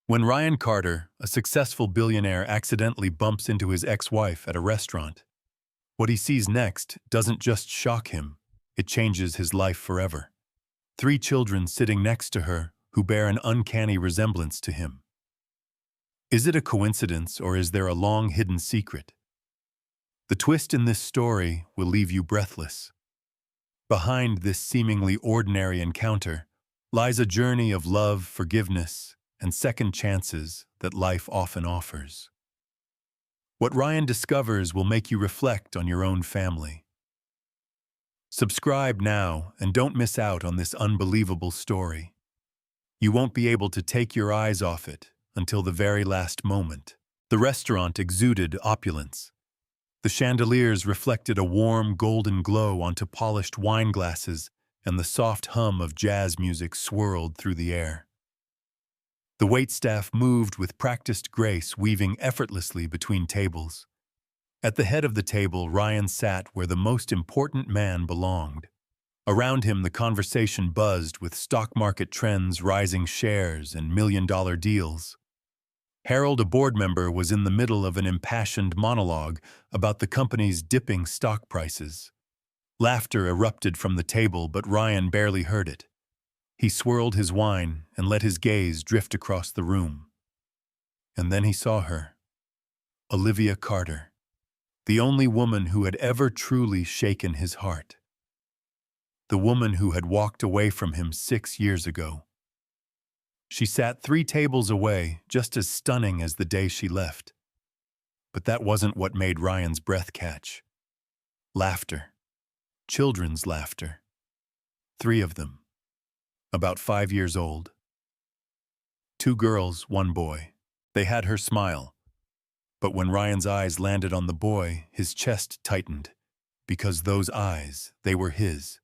When Ryan Carter, a successful billionaire, accidentally bumps into his ex-wife at a restaurant, what he sees next doesn't just shock him, it changes his life forever. Three children sitting next to her who bear an uncanny resemblance to him. Is it a coincidence or is there a long hidden secret? The twist in this story will leave you breathless. Behind this seemingly ordinary encounter lies a journey of love, forgiveness, and second chances that life often offers. What Ryan discovers will make you reflect on your own family. Subscribe now and don't miss out on this unbelievable story. You won't be able to take your eyes off it until the very last moment. The restaurant exuded opulence. The chandeliers reflected a warm golden glow onto polished wine glasses, and the soft hum of jazz music swirled through the air. The waitstaff moved with practiced grace, weaving effortlessly between tables. At the head of the table, Ryan sat where the most important man belonged. Around him, the conversation buzzed with stock market trends, rising shares, and million-dollar deals. Harold, a board member, was in the middle of an impassioned monologue about the company's dipping stock prices. Laughter erupted from the table, but Ryan barely heard it. He swirled his wine and let his gaze drift across the room. And then he saw her. Olivia Carter, the only woman who had ever truly shaken his heart. The woman who had walked away from him 6 years ago. She sat 3 tables away, just as stunning as the day she left. But that wasn't what made Ryan's breath catch. Laughter. Children's laughter. 3 of them. About 5 years old. 2 girls, 1 boy. They had her smile. But when Ryan's eyes landed on the boy, his chest tightened. Because those eyes, they were his.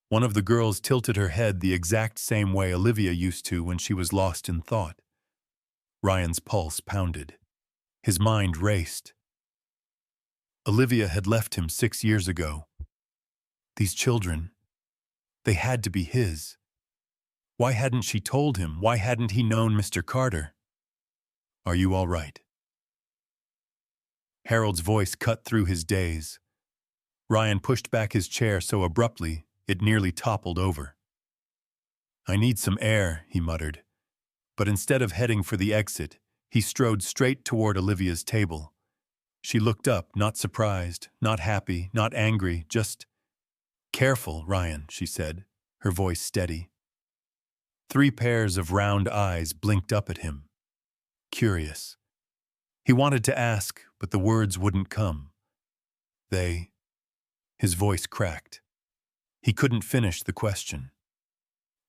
One of the girls tilted her head the exact same way Olivia used to when she was lost in thought. Ryan's pulse pounded. His mind raced. Olivia had left him 6 years ago. These children, they had to be his. Why hadn't she told him? Why hadn't he known Mr. Carter? Are you all right? Harold's voice cut through his daze. Ryan pushed back his chair so abruptly it nearly toppled over. I need some air, he muttered. But instead of heading for the exit, he strode straight toward Olivia's table. She looked up, not surprised, not happy, not angry, just... Careful, Ryan, she said, her voice steady. 3 pairs of round eyes blinked up at him. Curious. He wanted to ask, but the words wouldn't come. They... His voice cracked. He couldn't finish the question.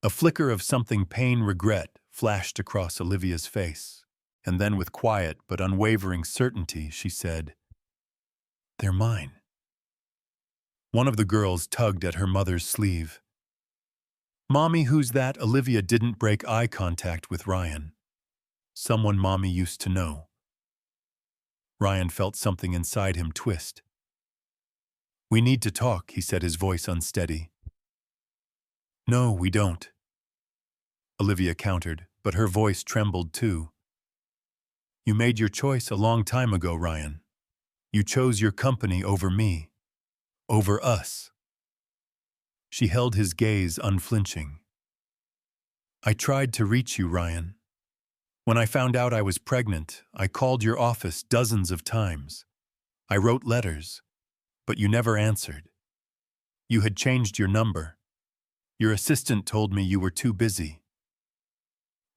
A flicker of something pain-regret flashed across Olivia's face, and then with quiet but unwavering certainty she said, They're mine. One of the girls tugged at her mother's sleeve. Mommy, who's that? Olivia didn't break eye contact with Ryan. Someone Mommy used to know. Ryan felt something inside him twist. We need to talk, he said, his voice unsteady. No, we don't. Olivia countered, but her voice trembled too. You made your choice a long time ago, Ryan. You chose your company over me. Over us. She held his gaze unflinching. I tried to reach you, Ryan. When I found out I was pregnant, I called your office dozens of times. I wrote letters. But you never answered. You had changed your number. Your assistant told me you were too busy.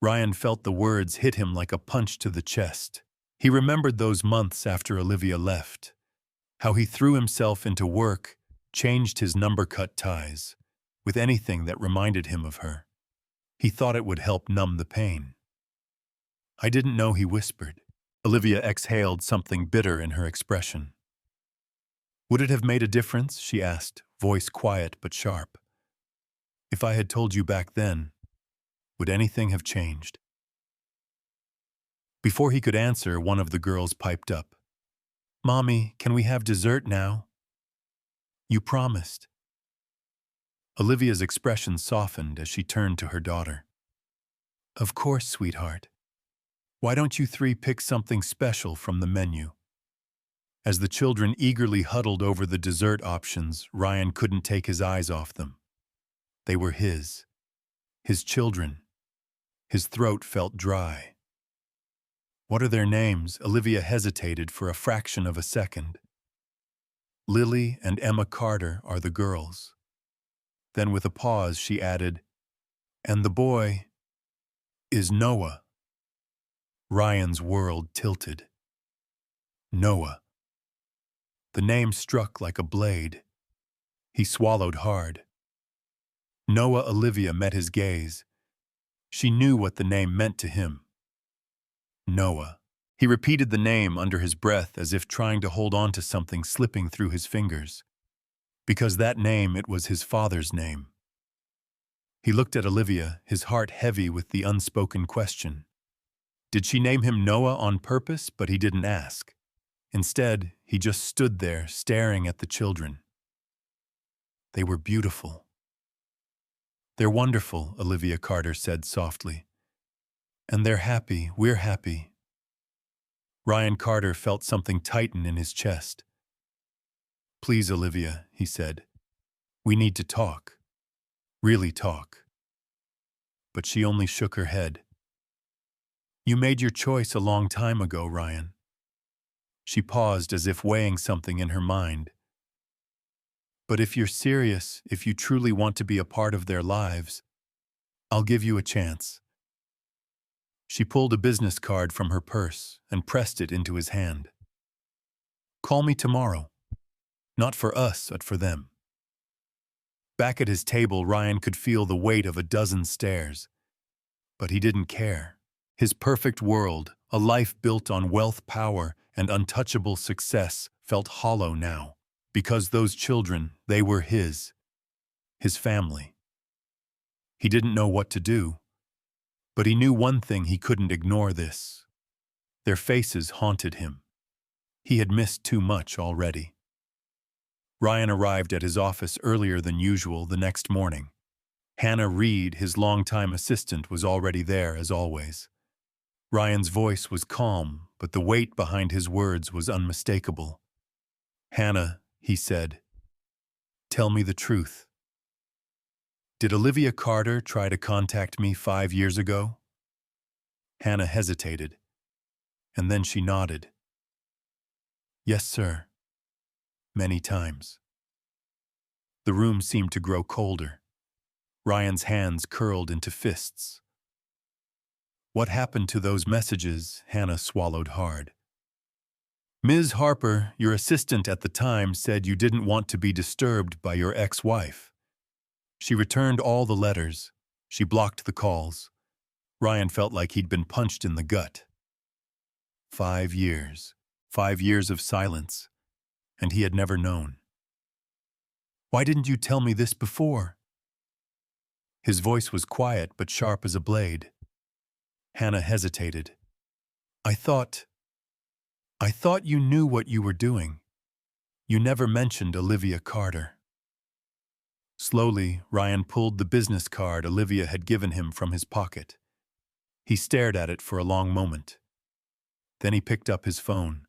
Ryan felt the words hit him like a punch to the chest. He remembered those months after Olivia left, how he threw himself into work, changed his number-cut ties, with anything that reminded him of her. He thought it would help numb the pain. I didn't know, he whispered. Olivia exhaled, something bitter in her expression. Would it have made a difference? She asked, voice quiet but sharp. If I had told you back then, would anything have changed? Before he could answer, one of the girls piped up. Mommy, can we have dessert now? You promised. Olivia's expression softened as she turned to her daughter. Of course, sweetheart. Why don't you three pick something special from the menu? As the children eagerly huddled over the dessert options, Ryan couldn't take his eyes off them. They were his children. His throat felt dry. What are their names? Olivia hesitated for a fraction of a second. Lily and Emma Carter are the girls. Then with a pause she added, and the boy is Noah. Ryan's world tilted. Noah. The name struck like a blade. He swallowed hard. Noah. Olivia met his gaze. She knew what the name meant to him. Noah. He repeated the name under his breath as if trying to hold on to something slipping through his fingers. Because that name, it was his father's name. He looked at Olivia, his heart heavy with the unspoken question. Did she name him Noah on purpose? But he didn't ask. Instead, he just stood there, staring at the children. They were beautiful. They're wonderful, Olivia Carter said softly. And they're happy, we're happy. Ryan Carter felt something tighten in his chest. Please, Olivia, he said. We need to talk. Really talk. But she only shook her head. You made your choice a long time ago, Ryan. She paused as if weighing something in her mind. But if you're serious, if you truly want to be a part of their lives, I'll give you a chance. She pulled a business card from her purse and pressed it into his hand. Call me tomorrow. Not for us, but for them. Back at his table, Ryan could feel the weight of a dozen stares. But he didn't care. His perfect world, a life built on wealth, power, and untouchable success, felt hollow now. Because those children, they were his family. He didn't know what to do, but he knew one thing: he couldn't ignore this. Their faces haunted him. He had missed too much already. Ryan arrived at his office earlier than usual the next morning. Hannah Reed, his longtime assistant, was already there as always. Ryan's voice was calm, but the weight behind his words was unmistakable. Hannah, he said, tell me the truth. Did Olivia Carter try to contact me 5 years ago? Hannah hesitated, and then she nodded. Yes, sir. Many times. The room seemed to grow colder. Ryan's hands curled into fists. What happened to those messages? Hannah swallowed hard. Ms. Harper, your assistant at the time, said you didn't want to be disturbed by your ex-wife. She returned all the letters. She blocked the calls. Ryan felt like he'd been punched in the gut. 5 years. 5 years of silence. And he had never known. Why didn't you tell me this before? His voice was quiet but sharp as a blade. Hannah hesitated. I thought you knew what you were doing. You never mentioned Olivia Carter. Slowly, Ryan pulled the business card Olivia had given him from his pocket. He stared at it for a long moment. Then he picked up his phone.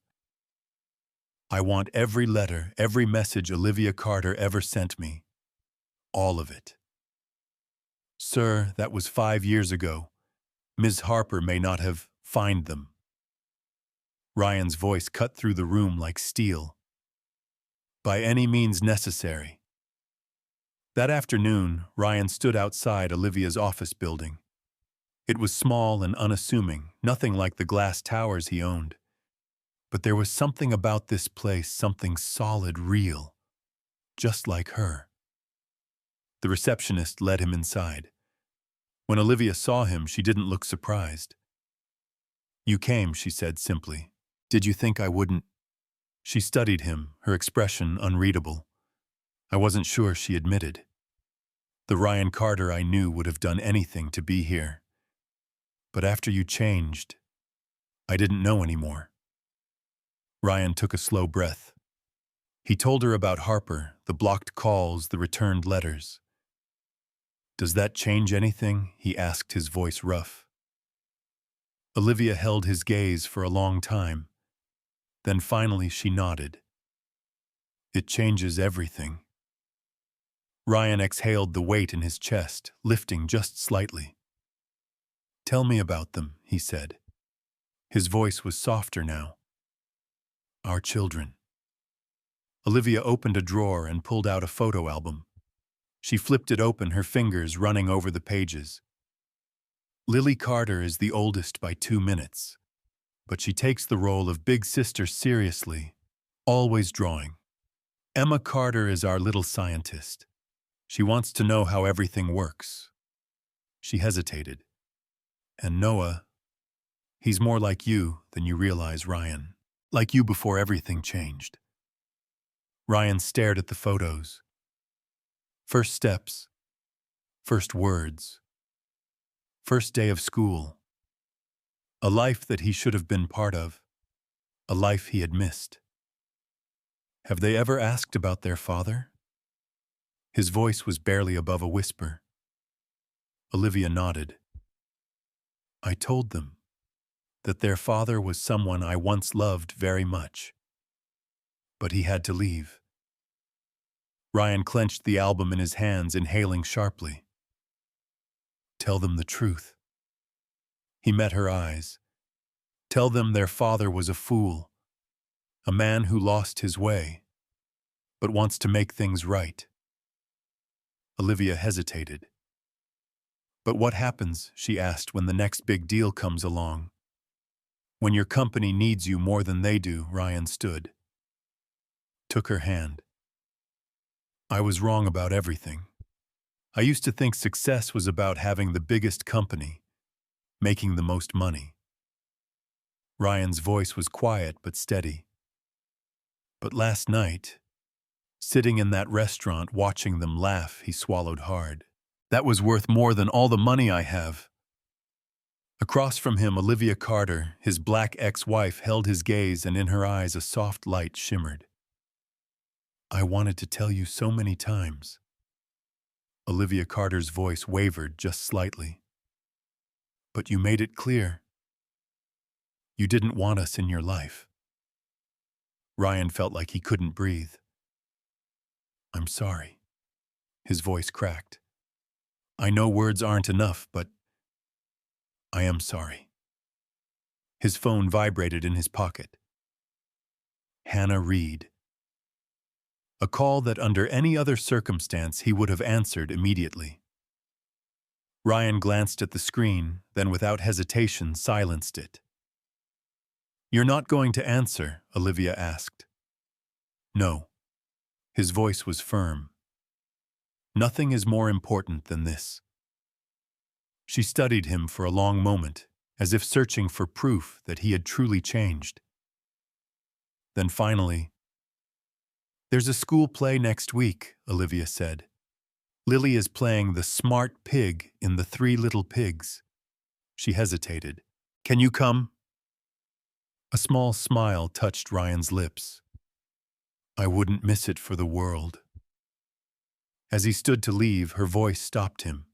I want every letter, every message Olivia Carter ever sent me. All of it. Sir, that was 5 years ago. Ms. Harper may not have found them. Ryan's voice cut through the room like steel. By any means necessary. That afternoon, Ryan stood outside Olivia's office building. It was small and unassuming, nothing like the glass towers he owned. But there was something about this place, something solid, real, just like her. The receptionist led him inside. When Olivia saw him, she didn't look surprised. You came, she said simply. Did you think I wouldn't? She studied him, her expression unreadable. I wasn't sure, she admitted. The Ryan Carter I knew would have done anything to be here. But after you changed, I didn't know anymore. Ryan took a slow breath. He told her about Harper, the blocked calls, the returned letters. Does that change anything? He asked, his voice rough. Olivia held his gaze for a long time. Then finally she nodded. It changes everything. Ryan exhaled the weight in his chest, lifting just slightly. Tell me about them, he said. His voice was softer now. Our children. Olivia opened a drawer and pulled out a photo album. She flipped it open, her fingers running over the pages. Lily Carter is the oldest by 2 minutes, but she takes the role of big sister seriously, always drawing. Emma Carter is our little scientist. She wants to know how everything works. She hesitated. And Noah, he's more like you than you realize, Ryan. Like you before everything changed. Ryan stared at the photos. First steps. First words. First day of school. A life that he should have been part of. A life he had missed. Have they ever asked about their father? His voice was barely above a whisper. Olivia nodded. I told them that their father was someone I once loved very much. But he had to leave. Ryan clenched the album in his hands, inhaling sharply. Tell them the truth. He met her eyes. Tell them their father was a fool, a man who lost his way, but wants to make things right. Olivia hesitated. But what happens, she asked, when the next big deal comes along? When your company needs you more than they do, Ryan stood. Took her hand. I was wrong about everything. I used to think success was about having the biggest company, making the most money. Ryan's voice was quiet but steady. But last night, sitting in that restaurant watching them laugh, he swallowed hard. That was worth more than all the money I have. Across from him, Olivia Carter, his black ex-wife, held his gaze, and in her eyes a soft light shimmered. I wanted to tell you so many times. Olivia Carter's voice wavered just slightly. But you made it clear. You didn't want us in your life. Ryan felt like he couldn't breathe. I'm sorry. His voice cracked. I know words aren't enough, but I am sorry. His phone vibrated in his pocket. Hannah Reed. A call that under any other circumstance he would have answered immediately. Ryan glanced at the screen, then without hesitation silenced it. You're not going to answer, Olivia asked. No. His voice was firm. Nothing is more important than this. She studied him for a long moment, as if searching for proof that he had truly changed. Then finally, there's a school play next week, Olivia said. Lily is playing the smart pig in The Three Little Pigs. She hesitated. Can you come? A small smile touched Ryan's lips. I wouldn't miss it for the world. As he stood to leave, her voice stopped him.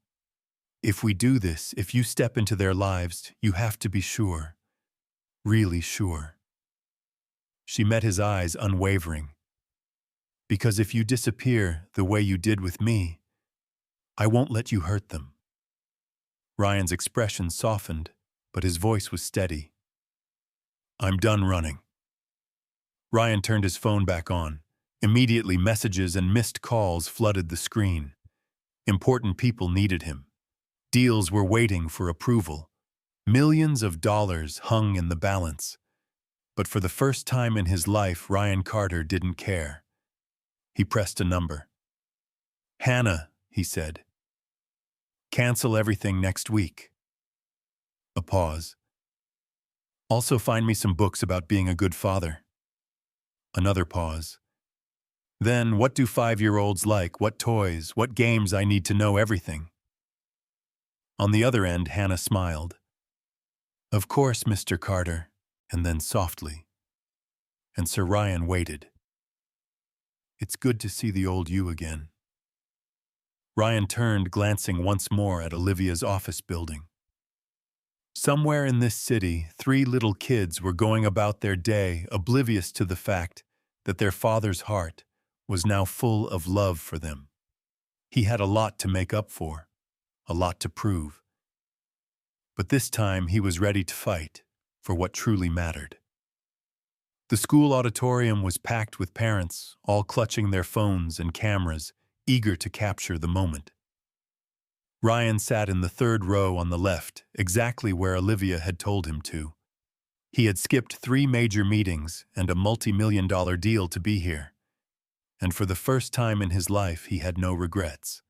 If we do this, if you step into their lives, you have to be sure. Really sure. She met his eyes, unwavering. Because if you disappear the way you did with me, I won't let you hurt them. Ryan's expression softened, but his voice was steady. I'm done running. Ryan turned his phone back on. Immediately, messages and missed calls flooded the screen. Important people needed him. Deals were waiting for approval. Millions of dollars hung in the balance. But for the first time in his life, Ryan Carter didn't care. He pressed a number. Hannah, he said. Cancel everything next week. A pause. Also find me some books about being a good father. Another pause. Then, what do 5-year-olds like? What toys? What games? I need to know everything. On the other end, Hannah smiled. Of course, Mr. Carter, and then softly. And Sir Ryan waited. It's good to see the old you again. Ryan turned, glancing once more at Olivia's office building. Somewhere in this city, 3 little kids were going about their day oblivious to the fact that their father's heart was now full of love for them. He had a lot to make up for, a lot to prove. But this time he was ready to fight for what truly mattered. The school auditorium was packed with parents, all clutching their phones and cameras, eager to capture the moment. Ryan sat in the third row on the left, exactly where Olivia had told him to. He had skipped 3 major meetings and a multi-million-dollar deal to be here. And for the first time in his life, he had no regrets.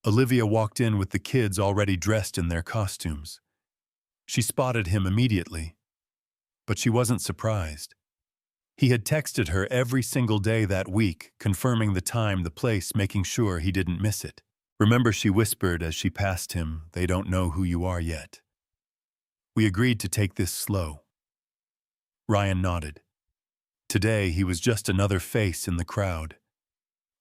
Olivia walked in with the kids already dressed in their costumes. She spotted him immediately, but she wasn't surprised. He had texted her every single day that week, confirming the time, the place, making sure he didn't miss it. "Remember," she whispered as she passed him, "they don't know who you are yet. We agreed to take this slow." Ryan nodded. Today, he was just another face in the crowd.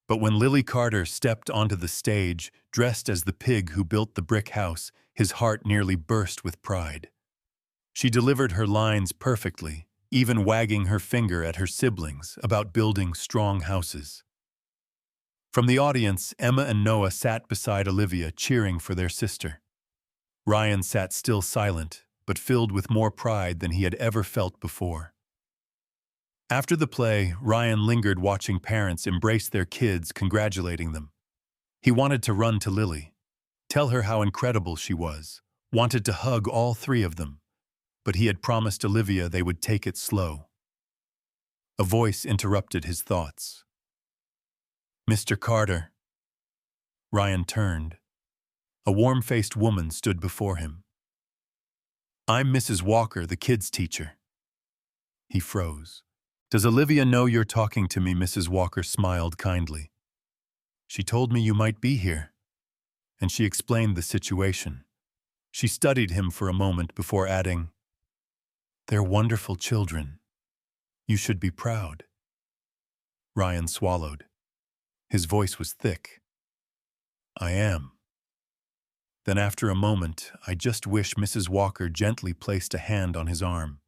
But when Lily Carter stepped onto the stage, dressed as the pig who built the brick house, his heart nearly burst with pride. She delivered her lines perfectly, even wagging her finger at her siblings about building strong houses. From the audience, Emma and Noah sat beside Olivia, cheering for their sister. Ryan sat still, silent, but filled with more pride than he had ever felt before. After the play, Ryan lingered watching parents embrace their kids, congratulating them. He wanted to run to Lily, tell her how incredible she was, wanted to hug all 3 of them, but he had promised Olivia they would take it slow. A voice interrupted his thoughts. "Mr. Carter." Ryan turned. A warm-faced woman stood before him. "I'm Mrs. Walker, the kids' teacher." He froze. "Does Olivia know you're talking to me?" Mrs. Walker smiled kindly. "She told me you might be here." And she explained the situation. She studied him for a moment before adding, "They're wonderful children. You should be proud." Ryan swallowed. His voice was thick. "I am." Then after a moment, "I just wish," Mrs. Walker gently placed a hand on his arm.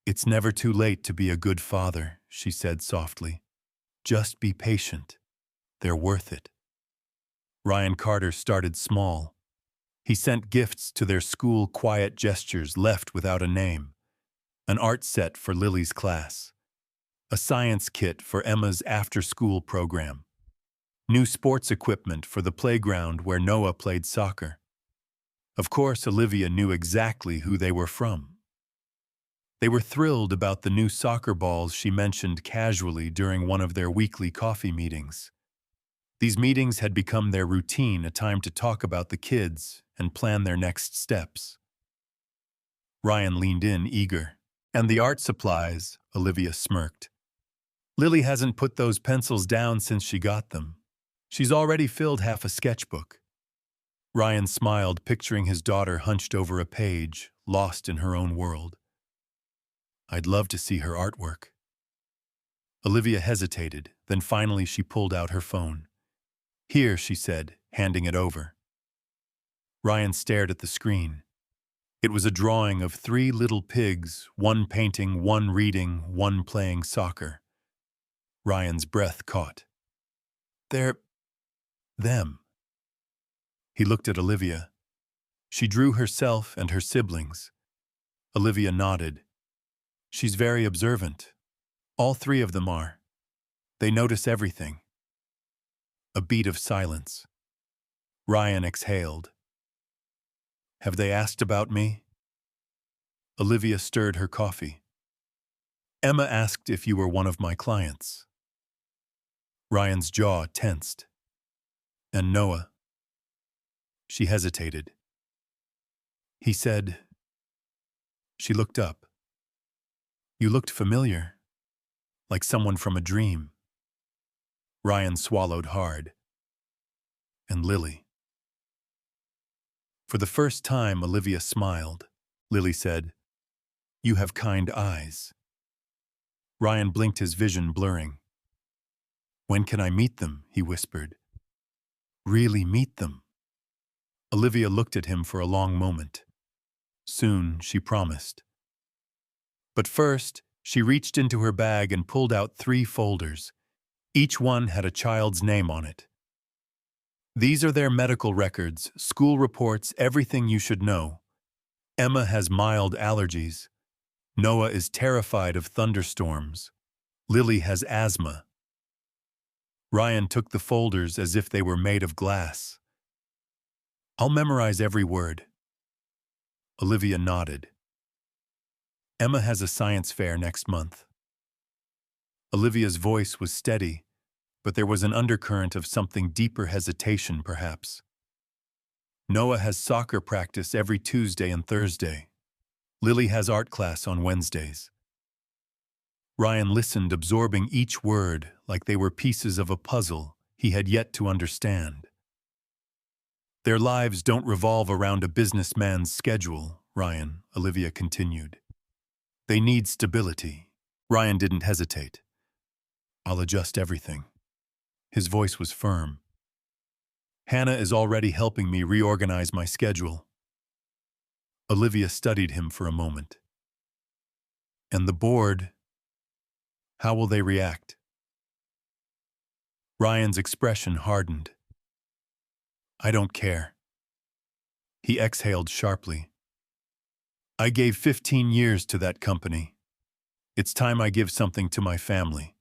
"It's never too late to be a good father," she said softly. "Just be patient. They're worth it." Ryan Carter started small. He sent gifts to their school, quiet gestures left without a name. An art set for Lily's class. A science kit for Emma's after-school program. New sports equipment for the playground where Noah played soccer. Of course, Olivia knew exactly who they were from. They were thrilled about the new soccer balls she mentioned casually during one of their weekly coffee meetings. These meetings had become their routine, a time to talk about the kids and plan their next steps. Ryan leaned in, eager. "And the art supplies," Olivia smirked. "Lily hasn't put those pencils down since she got them. She's already filled half a sketchbook." Ryan smiled, picturing his daughter hunched over a page, lost in her own world. "I'd love to see her artwork." Olivia hesitated, then finally she pulled out her phone. "Here," she said, handing it over. Ryan stared at the screen. It was a drawing of 3 little pigs, one painting, one reading, one playing soccer. Ryan's breath caught. "They're them." He looked at Olivia. She drew herself and her siblings. Olivia nodded. "She's very observant. All 3 of them are. They notice everything." A beat of silence. Ryan exhaled. "Have they asked about me?" Olivia stirred her coffee. "Emma asked if you were one of my clients." Ryan's jaw tensed. "And Noah?" She hesitated. "He said..." She looked up. "You looked familiar, like someone from a dream." Ryan swallowed hard. "And Lily?" For the first time, Olivia smiled. Lily said, "You have kind eyes." Ryan blinked, his vision blurring. "When can I meet them?" he whispered. "Really meet them?" Olivia looked at him for a long moment. Soon, she promised. But first, she reached into her bag and pulled out 3 folders. Each one had a child's name on it. These are their medical records, school reports, everything you should know. Emma has mild allergies. Noah is terrified of thunderstorms. Lily has asthma. Ryan took the folders as if they were made of glass. I'll memorize every word. Olivia nodded. Emma has a science fair next month. Olivia's voice was steady, but there was an undercurrent of something deeper hesitation, perhaps. Noah has soccer practice every Tuesday and Thursday. Lily has art class on Wednesdays. Ryan listened, absorbing each word like they were pieces of a puzzle he had yet to understand. Their lives don't revolve around a businessman's schedule, Ryan, Olivia continued. They need stability. Ryan didn't hesitate. I'll adjust everything. His voice was firm. Hannah is already helping me reorganize my schedule. Olivia studied him for a moment. And the board, how will they react? Ryan's expression hardened. I don't care. He exhaled sharply. I gave 15 years to that company. It's time I give something to my family.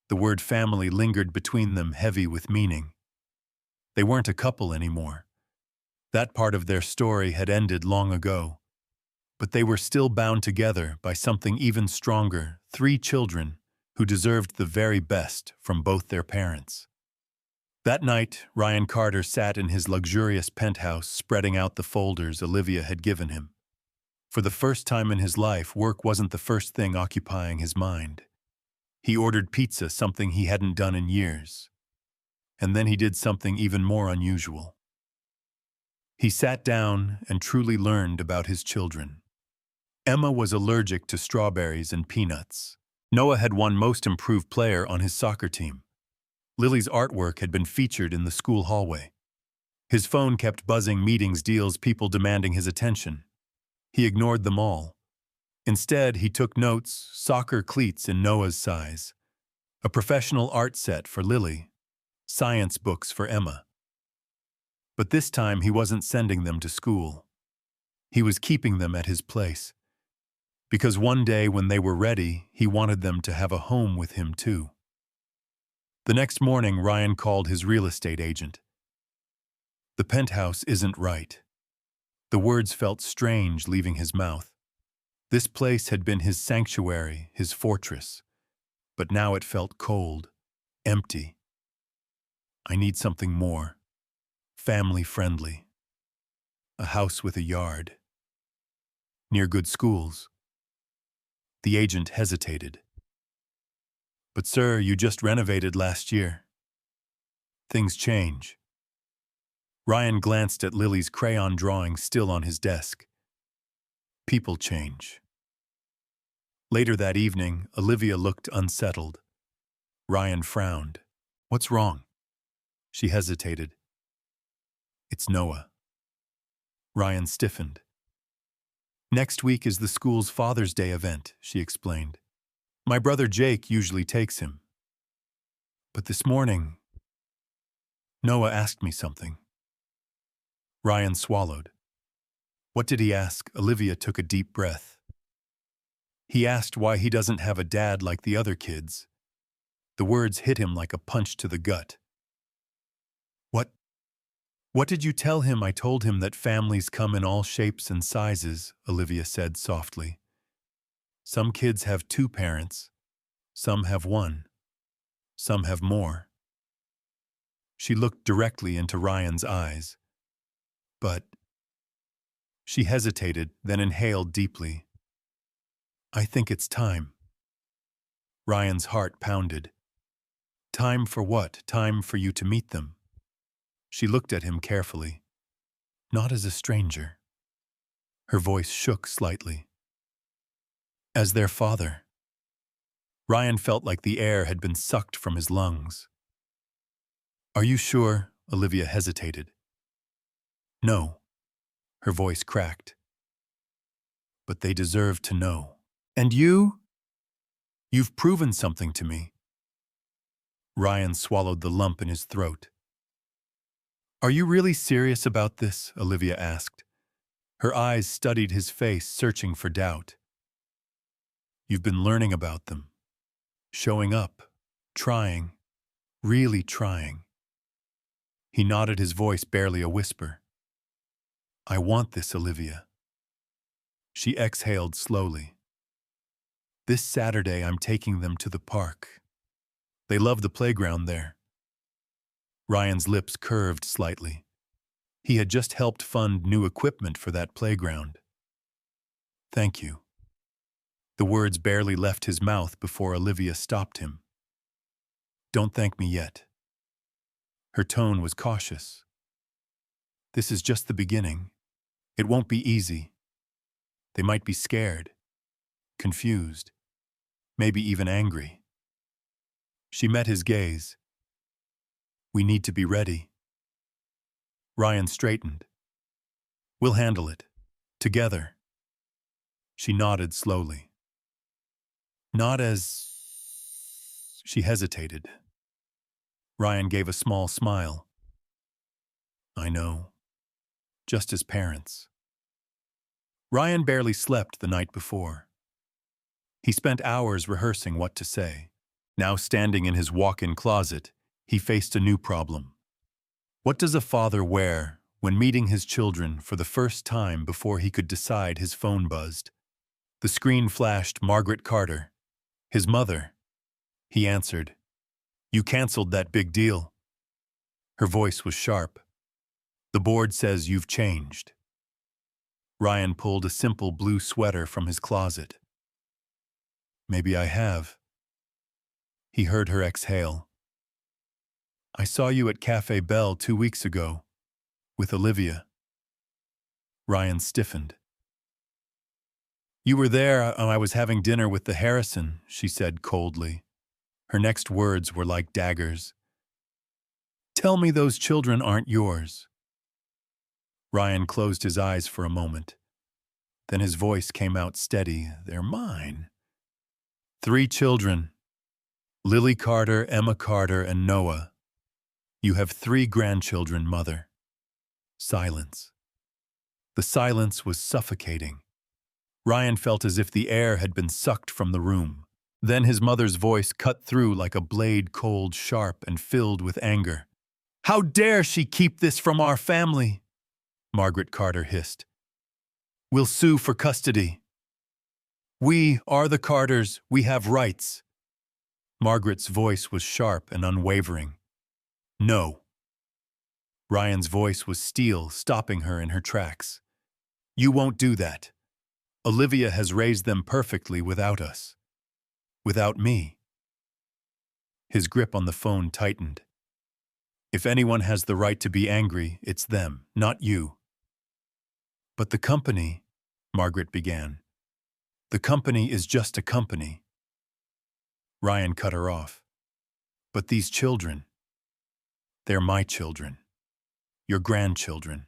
The word family lingered between them, heavy with meaning. They weren't a couple anymore. That part of their story had ended long ago. But they were still bound together by something even stronger, 3 children who deserved the very best from both their parents. That night, Ryan Carter sat in his luxurious penthouse, spreading out the folders Olivia had given him. For the first time in his life, work wasn't the first thing occupying his mind. He ordered pizza, something he hadn't done in years. And then he did something even more unusual. He sat down and truly learned about his children. Emma was allergic to strawberries and peanuts. Noah had won Most Improved Player on his soccer team. Lily's artwork had been featured in the school hallway. His phone kept buzzing, meetings, deals, people demanding his attention. He ignored them all. Instead, he took notes, soccer cleats in Noah's size, a professional art set for Lily, science books for Emma. But this time he wasn't sending them to school. He was keeping them at his place. Because one day when they were ready, he wanted them to have a home with him too. The next morning, Ryan called his real estate agent. The penthouse isn't right. The words felt strange leaving his mouth. This place had been his sanctuary, his fortress. But now it felt cold, empty. I need something more. Family-friendly. A house with a yard. Near good schools. The agent hesitated. But sir, you just renovated last year. Things change. Ryan glanced at Lily's crayon drawing still on his desk. People change. Later that evening, Olivia looked unsettled. Ryan frowned. What's wrong? She hesitated. It's Noah. Ryan stiffened. Next week is the school's Father's Day event, she explained. My brother Jake usually takes him. But this morning, Noah asked me something. Ryan swallowed. What did he ask? Olivia took a deep breath. He asked why he doesn't have a dad like the other kids. The words hit him like a punch to the gut. What did you tell him? I told him that families come in all shapes and sizes, Olivia said softly. Some kids have 2 parents. Some have 1. Some have more. She looked directly into Ryan's eyes. But... She hesitated, then inhaled deeply. I think it's time. Ryan's heart pounded. Time for what? Time for you to meet them. She looked at him carefully. Not as a stranger. Her voice shook slightly. As their father. Ryan felt like the air had been sucked from his lungs. Are you sure? Olivia hesitated. No. Her voice cracked. but they deserve to know. And you've proven something to me. Ryan swallowed the lump in his throat. Are you really serious about this? Olivia asked. Her eyes studied his face, searching for doubt. You've been learning about them. Showing up. Trying. Really trying. He nodded, his voice barely a whisper. I want this, Olivia. She exhaled slowly. This Saturday I'm taking them to the park. They love the playground there. Ryan's lips curved slightly. He had just helped fund new equipment for that playground. Thank you. The words barely left his mouth before Olivia stopped him. Don't thank me yet. Her tone was cautious. This is just the beginning. It won't be easy. They might be scared, confused, maybe even angry. She met his gaze. We need to be ready. Ryan straightened. We'll handle it. Together. She nodded slowly. Not as... She hesitated. Ryan gave a small smile. I know. Just as parents. Ryan barely slept the night before. He spent hours rehearsing what to say. Now standing in his walk-in closet, he faced a new problem. What does a father wear when meeting his children for the first time before he could decide? His phone buzzed. The screen flashed Margaret Carter, his mother. He answered. You canceled that big deal. Her voice was sharp. The board says you've changed. Ryan pulled a simple blue sweater from his closet. Maybe I have. He heard her exhale. I saw you at Cafe Belle 2 weeks ago, with Olivia. Ryan stiffened. You were there. I was having dinner with the Harrison, she said coldly. Her next words were like daggers. Tell me those children aren't yours. Ryan closed his eyes for a moment. Then his voice came out steady. They're mine. 3 children. Lily Carter, Emma Carter, and Noah. You have 3 grandchildren, Mother. Silence. The silence was suffocating. Ryan felt as if the air had been sucked from the room. Then his mother's voice cut through like a blade, cold, sharp, and filled with anger. How dare she keep this from our family? Margaret Carter hissed. We'll sue for custody. We are the Carters. We have rights. Margaret's voice was sharp and unwavering. No. Ryan's voice was steel, stopping her in her tracks. You won't do that. Olivia has raised them perfectly without us. Without me. His grip on the phone tightened. If anyone has the right to be angry, it's them, not you. But the company, Margaret began. The company is just a company. Ryan cut her off. But these children, they're my children. Your grandchildren.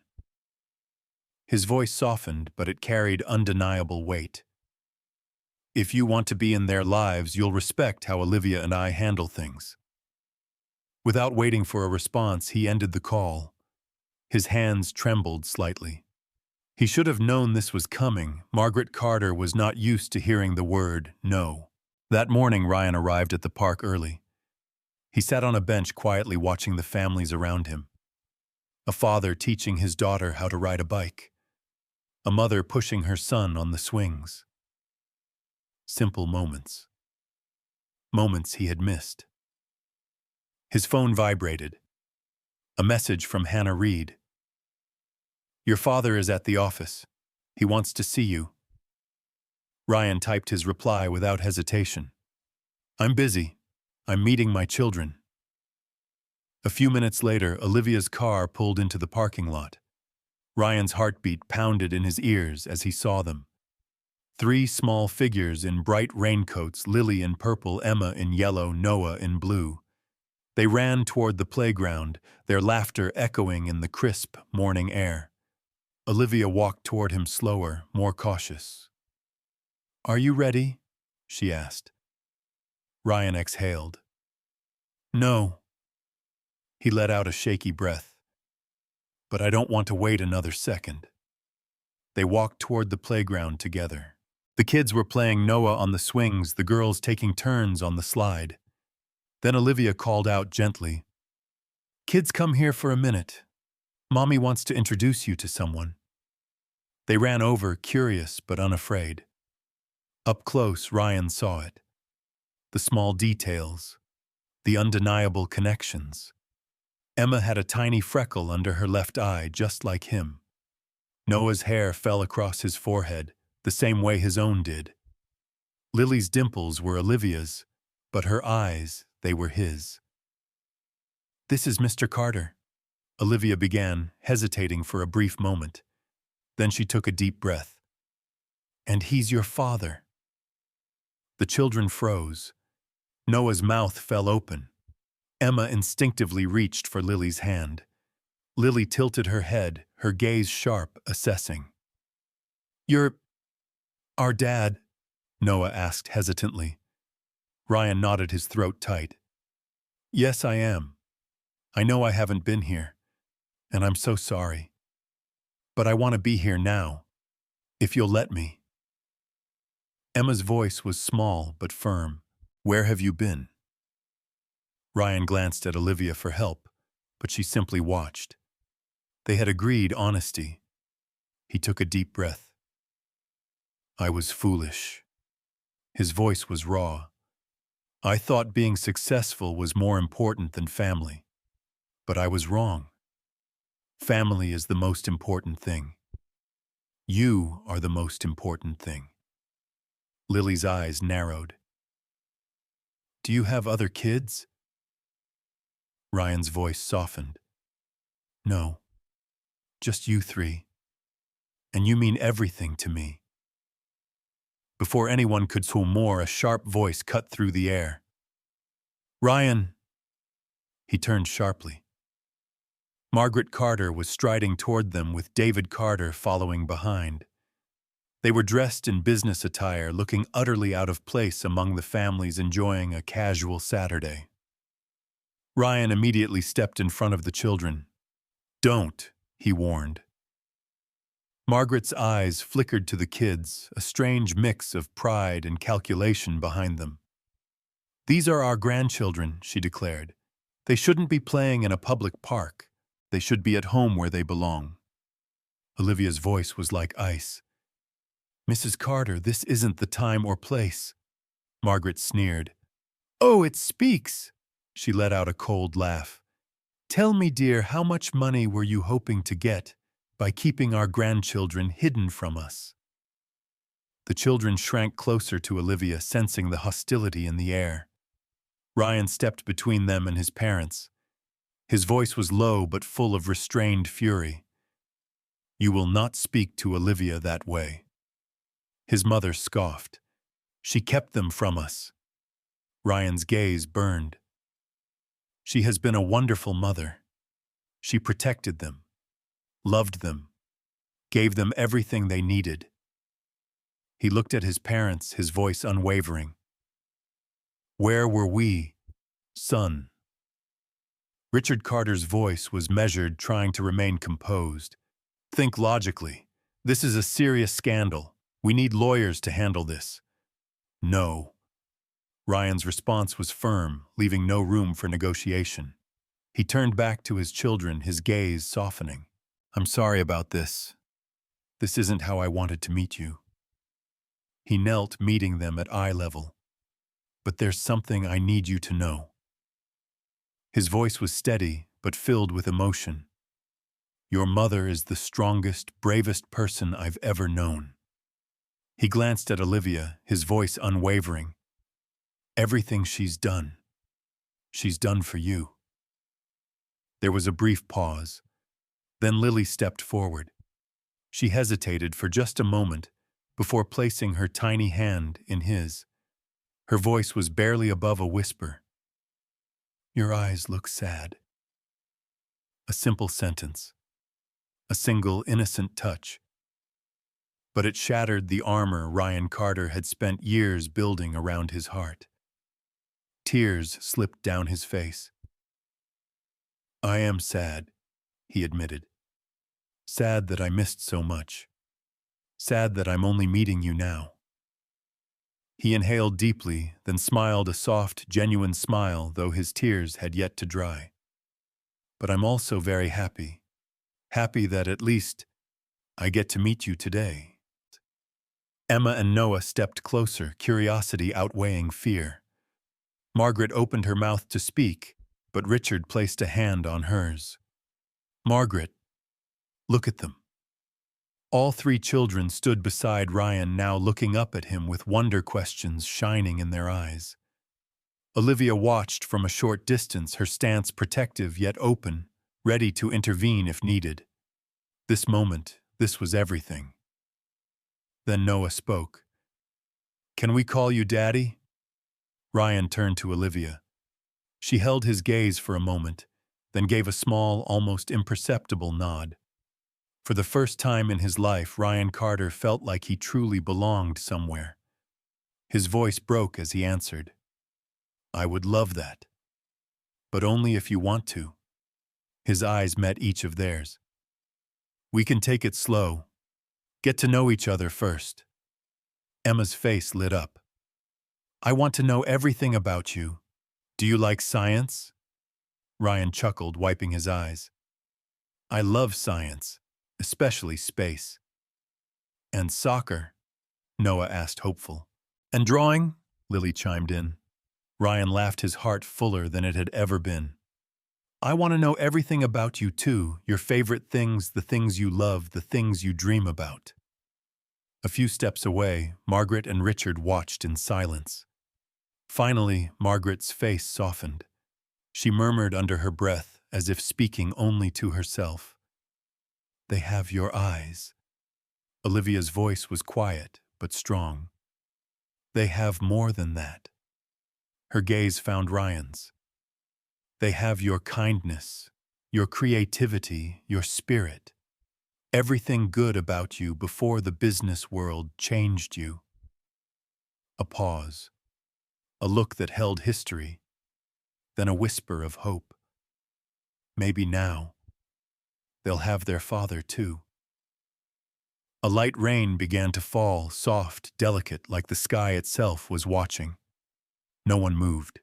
His voice softened, but it carried undeniable weight. If you want to be in their lives, you'll respect how Olivia and I handle things. Without waiting for a response, he ended the call. His hands trembled slightly. He should have known this was coming. Margaret Carter was not used to hearing the word no. That morning, Ryan arrived at the park early. He sat on a bench quietly watching the families around him. A father teaching his daughter how to ride a bike. A mother pushing her son on the swings. Simple moments. Moments he had missed. His phone vibrated. A message from Hannah Reed. Your father is at the office. He wants to see you. Ryan typed his reply without hesitation. I'm busy. I'm meeting my children. A few minutes later, Olivia's car pulled into the parking lot. Ryan's heartbeat pounded in his ears as he saw them. 3 small figures in bright raincoats, Lily in purple, Emma in yellow, Noah in blue. They ran toward the playground, their laughter echoing in the crisp morning air. Olivia walked toward him slower, more cautious. Are you ready? She asked. Ryan exhaled. No. He let out a shaky breath. But I don't want to wait another second. They walked toward the playground together. The kids were playing Noah on the swings, the girls taking turns on the slide. Then Olivia called out gently, "Kids, come here for a minute. Mommy wants to introduce you to someone." They ran over, curious but unafraid. Up close, Ryan saw it. The small details, the undeniable connections. Emma had a tiny freckle under her left eye, just like him. Noah's hair fell across his forehead, the same way his own did. Lily's dimples were Olivia's, but her eyes, they were his. "This is Mr. Carter," Olivia began, hesitating for a brief moment. Then she took a deep breath. "And he's your father." The children froze. Noah's mouth fell open. Emma instinctively reached for Lily's hand. Lily tilted her head, her gaze sharp, assessing. "You're our dad?" Noah asked hesitantly. Ryan knotted his throat tight. "Yes, I am. I know I haven't been here, and I'm so sorry. But I want to be here now, if you'll let me." Emma's voice was small but firm. "Where have you been?" Ryan glanced at Olivia for help, but she simply watched. They had agreed honesty. He took a deep breath. "I was foolish." His voice was raw. "I thought being successful was more important than family. But I was wrong. Family is the most important thing. You are the most important thing." Lily's eyes narrowed. "Do you have other kids?" Ryan's voice softened. "No, just you three. And you mean everything to me." Before anyone could say more, a sharp voice cut through the air. "Ryan!" He turned sharply. Margaret Carter was striding toward them with David Carter following behind. They were dressed in business attire, looking utterly out of place among the families enjoying a casual Saturday. Ryan immediately stepped in front of the children. "Don't," he warned. Margaret's eyes flickered to the kids, a strange mix of pride and calculation behind them. "These are our grandchildren," she declared. "They shouldn't be playing in a public park. They should be at home where they belong." Olivia's voice was like ice. "Mrs. Carter, this isn't the time or place." Margaret sneered. "Oh, it speaks!" She let out a cold laugh. "Tell me, dear, how much money were you hoping to get by keeping our grandchildren hidden from us?" The children shrank closer to Olivia, sensing the hostility in the air. Ryan stepped between them and his parents. His voice was low but full of restrained fury. "You will not speak to Olivia that way." His mother scoffed. "She kept them from us." Ryan's gaze burned. "She has been a wonderful mother. She protected them, loved them, gave them everything they needed." He looked at his parents, his voice unwavering. "Where were we, son?" Richard Carter's voice was measured, trying to remain composed. "Think logically. This is a serious scandal. We need lawyers to handle this." "No." Ryan's response was firm, leaving no room for negotiation. He turned back to his children, his gaze softening. "I'm sorry about this. This isn't how I wanted to meet you." He knelt, meeting them at eye level. "But there's something I need you to know." His voice was steady, but filled with emotion. "Your mother is the strongest, bravest person I've ever known." He glanced at Olivia, his voice unwavering. "Everything she's done for you." There was a brief pause. Then Lily stepped forward. She hesitated for just a moment before placing her tiny hand in his. Her voice was barely above a whisper. "Your eyes look sad." A simple sentence. A single innocent touch. but it shattered the armor Ryan Carter had spent years building around his heart. Tears slipped down his face. "I am sad," he admitted. "Sad that I missed so much. Sad that I'm only meeting you now." He inhaled deeply, then smiled a soft, genuine smile, though his tears had yet to dry. "But I'm also very happy. Happy that at least I get to meet you today." Emma and Noah stepped closer, curiosity outweighing fear. Margaret opened her mouth to speak, but Richard placed a hand on hers. "Margaret, look at them." All three children stood beside Ryan, now looking up at him with wonder questions shining in their eyes. Olivia watched from a short distance, her stance protective yet open, ready to intervene if needed. This moment, this was everything. Then Noah spoke. "Can we call you Daddy?" Ryan turned to Olivia. She held his gaze for a moment, then gave a small, almost imperceptible nod. For the first time in his life, Ryan Carter felt like he truly belonged somewhere. His voice broke as he answered, "I would love that. But only if you want to." His eyes met each of theirs. "We can take it slow. Get to know each other first." Emma's face lit up. "I want to know everything about you. Do you like science?" Ryan chuckled, wiping his eyes. "I love science, especially space." "And soccer?" Noah asked, hopeful. "And drawing?" Lily chimed in. Ryan laughed, his heart fuller than it had ever been. "I want to know everything about you too, your favorite things, the things you love, the things you dream about." A few steps away, Margaret and Richard watched in silence. Finally, Margaret's face softened. She murmured under her breath, as if speaking only to herself, "They have your eyes." Olivia's voice was quiet, but strong. "They have more than that." Her gaze found Ryan's. "They have your kindness, your creativity, your spirit. Everything good about you before the business world changed you." A pause. A look that held history. Then a whisper of hope. "Maybe now they'll have their father too." A light rain began to fall, soft, delicate, like the sky itself was watching. No one moved.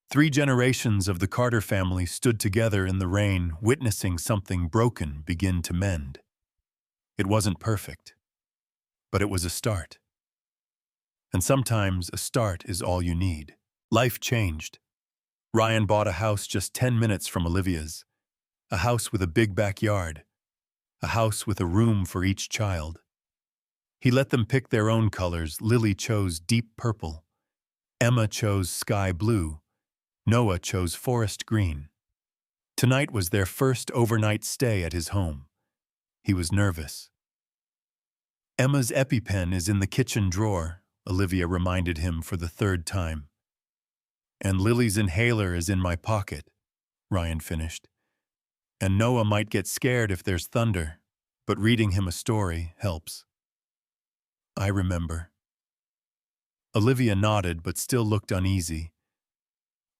3 generations of the Carter family stood together in the rain, witnessing something broken begin to mend. It wasn't perfect, but it was a start. And sometimes a start is all you need. Life changed. Ryan bought a house just 10 minutes from Olivia's. A house with a big backyard. A house with a room for each child. He let them pick their own colors. Lily chose deep purple. Emma chose sky blue. Noah chose forest green. Tonight was their first overnight stay at his home. He was nervous. "Emma's EpiPen is in the kitchen drawer," Olivia reminded him for the 3rd time. "And Lily's inhaler is in my pocket," Ryan finished. "And Noah might get scared if there's thunder, but reading him a story helps." "I remember." Olivia nodded but still looked uneasy.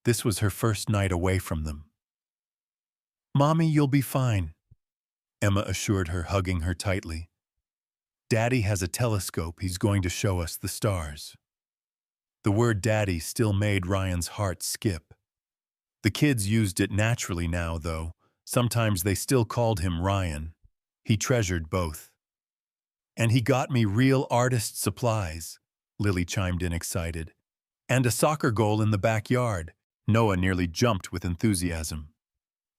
This was her first night away from them. "Mommy, you'll be fine," Emma assured her, hugging her tightly. "Daddy has a telescope. He's going to show us the stars." The word Daddy still made Ryan's heart skip. The kids used it naturally now, though. Sometimes they still called him Ryan. He treasured both. "And he got me real artist supplies," Lily chimed in, excited. "And a soccer goal in the backyard." Noah nearly jumped with enthusiasm.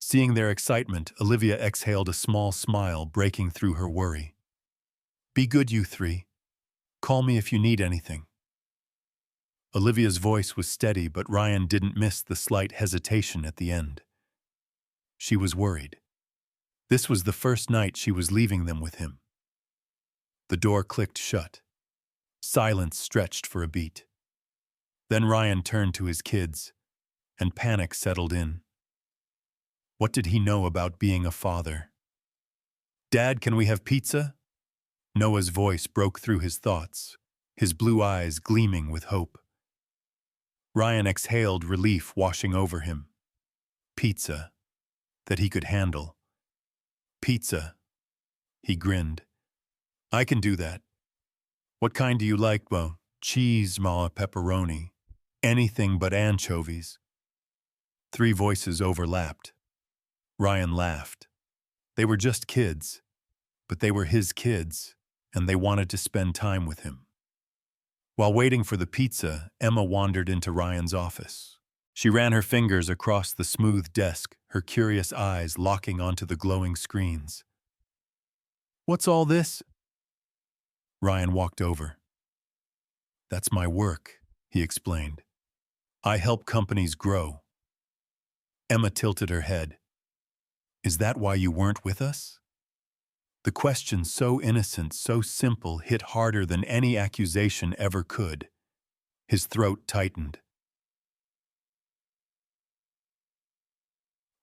Seeing their excitement, Olivia exhaled a small smile, breaking through her worry. "Be good, you 3. Call me if you need anything." Olivia's voice was steady, but Ryan didn't miss the slight hesitation at the end. She was worried. This was the first night she was leaving them with him. The door clicked shut. Silence stretched for a beat. Then Ryan turned to his kids, and panic settled in. What did he know about being a father? "Dad, can we have pizza?" Noah's voice broke through his thoughts, his blue eyes gleaming with hope. Ryan exhaled relief washing over him. Pizza. That he could handle. Pizza. He grinned. I can do that. What kind do you like, Bo? Cheese, ma, pepperoni. Anything but anchovies. 3 voices overlapped. Ryan laughed. They were just kids, but they were his kids, and they wanted to spend time with him. While waiting for the pizza, Emma wandered into Ryan's office. She ran her fingers across the smooth desk, her curious eyes locking onto the glowing screens. What's all this? Ryan walked over. That's my work, he explained. I help companies grow. Emma tilted her head. Is that why you weren't with us? The question, so innocent, so simple, hit harder than any accusation ever could. His throat tightened.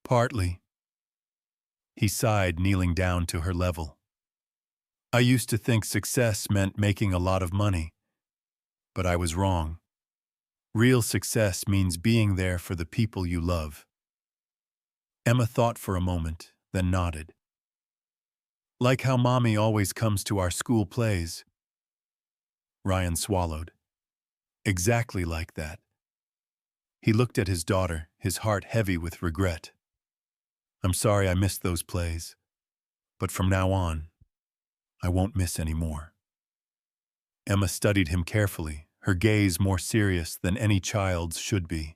Partly. He sighed, kneeling down to her level. I used to think success meant making a lot of money. But I was wrong. Real success means being there for the people you love. Emma thought for a moment, then nodded. Like how Mommy always comes to our school plays. Ryan swallowed. Exactly like that. He looked at his daughter, his heart heavy with regret. I'm sorry I missed those plays, but from now on, I won't miss any more. Emma studied him carefully, her gaze more serious than any child's should be.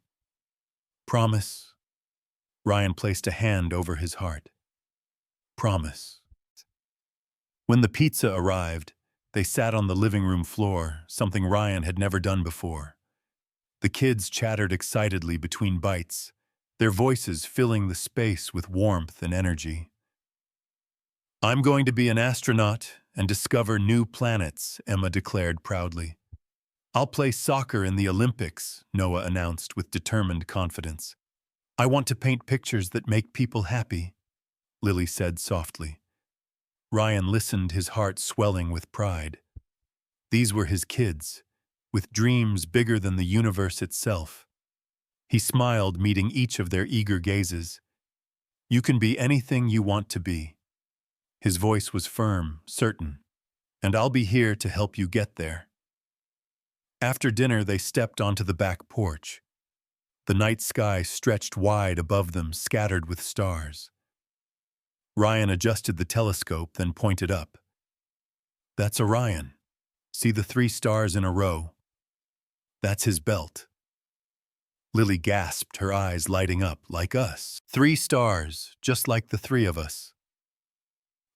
Promise. Ryan placed a hand over his heart. Promise. When the pizza arrived, they sat on the living room floor, something Ryan had never done before. The kids chattered excitedly between bites, their voices filling the space with warmth and energy. I'm going to be an astronaut and discover new planets, Emma declared proudly. I'll play soccer in the Olympics, Noah announced with determined confidence. I want to paint pictures that make people happy, Lily said softly. Ryan listened, his heart swelling with pride. These were his kids, with dreams bigger than the universe itself. He smiled, meeting each of their eager gazes. You can be anything you want to be. His voice was firm, certain, and I'll be here to help you get there. After dinner, they stepped onto the back porch. The night sky stretched wide above them, scattered with stars. Ryan adjusted the telescope, then pointed up. That's Orion. See the 3 stars in a row? That's his belt. Lily gasped, her eyes lighting up, like us. 3 stars, just like the 3 of us.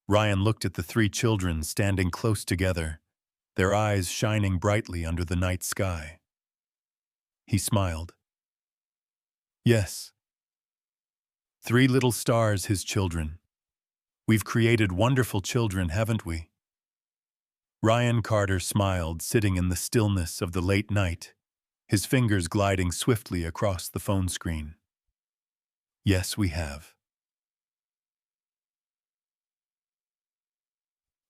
Ryan looked at the 3 children standing close together, their eyes shining brightly under the night sky. He smiled. Yes. 3 little stars, his children. We've created wonderful children, haven't we? Ryan Carter smiled, sitting in the stillness of the late night, his fingers gliding swiftly across the phone screen. Yes, we have.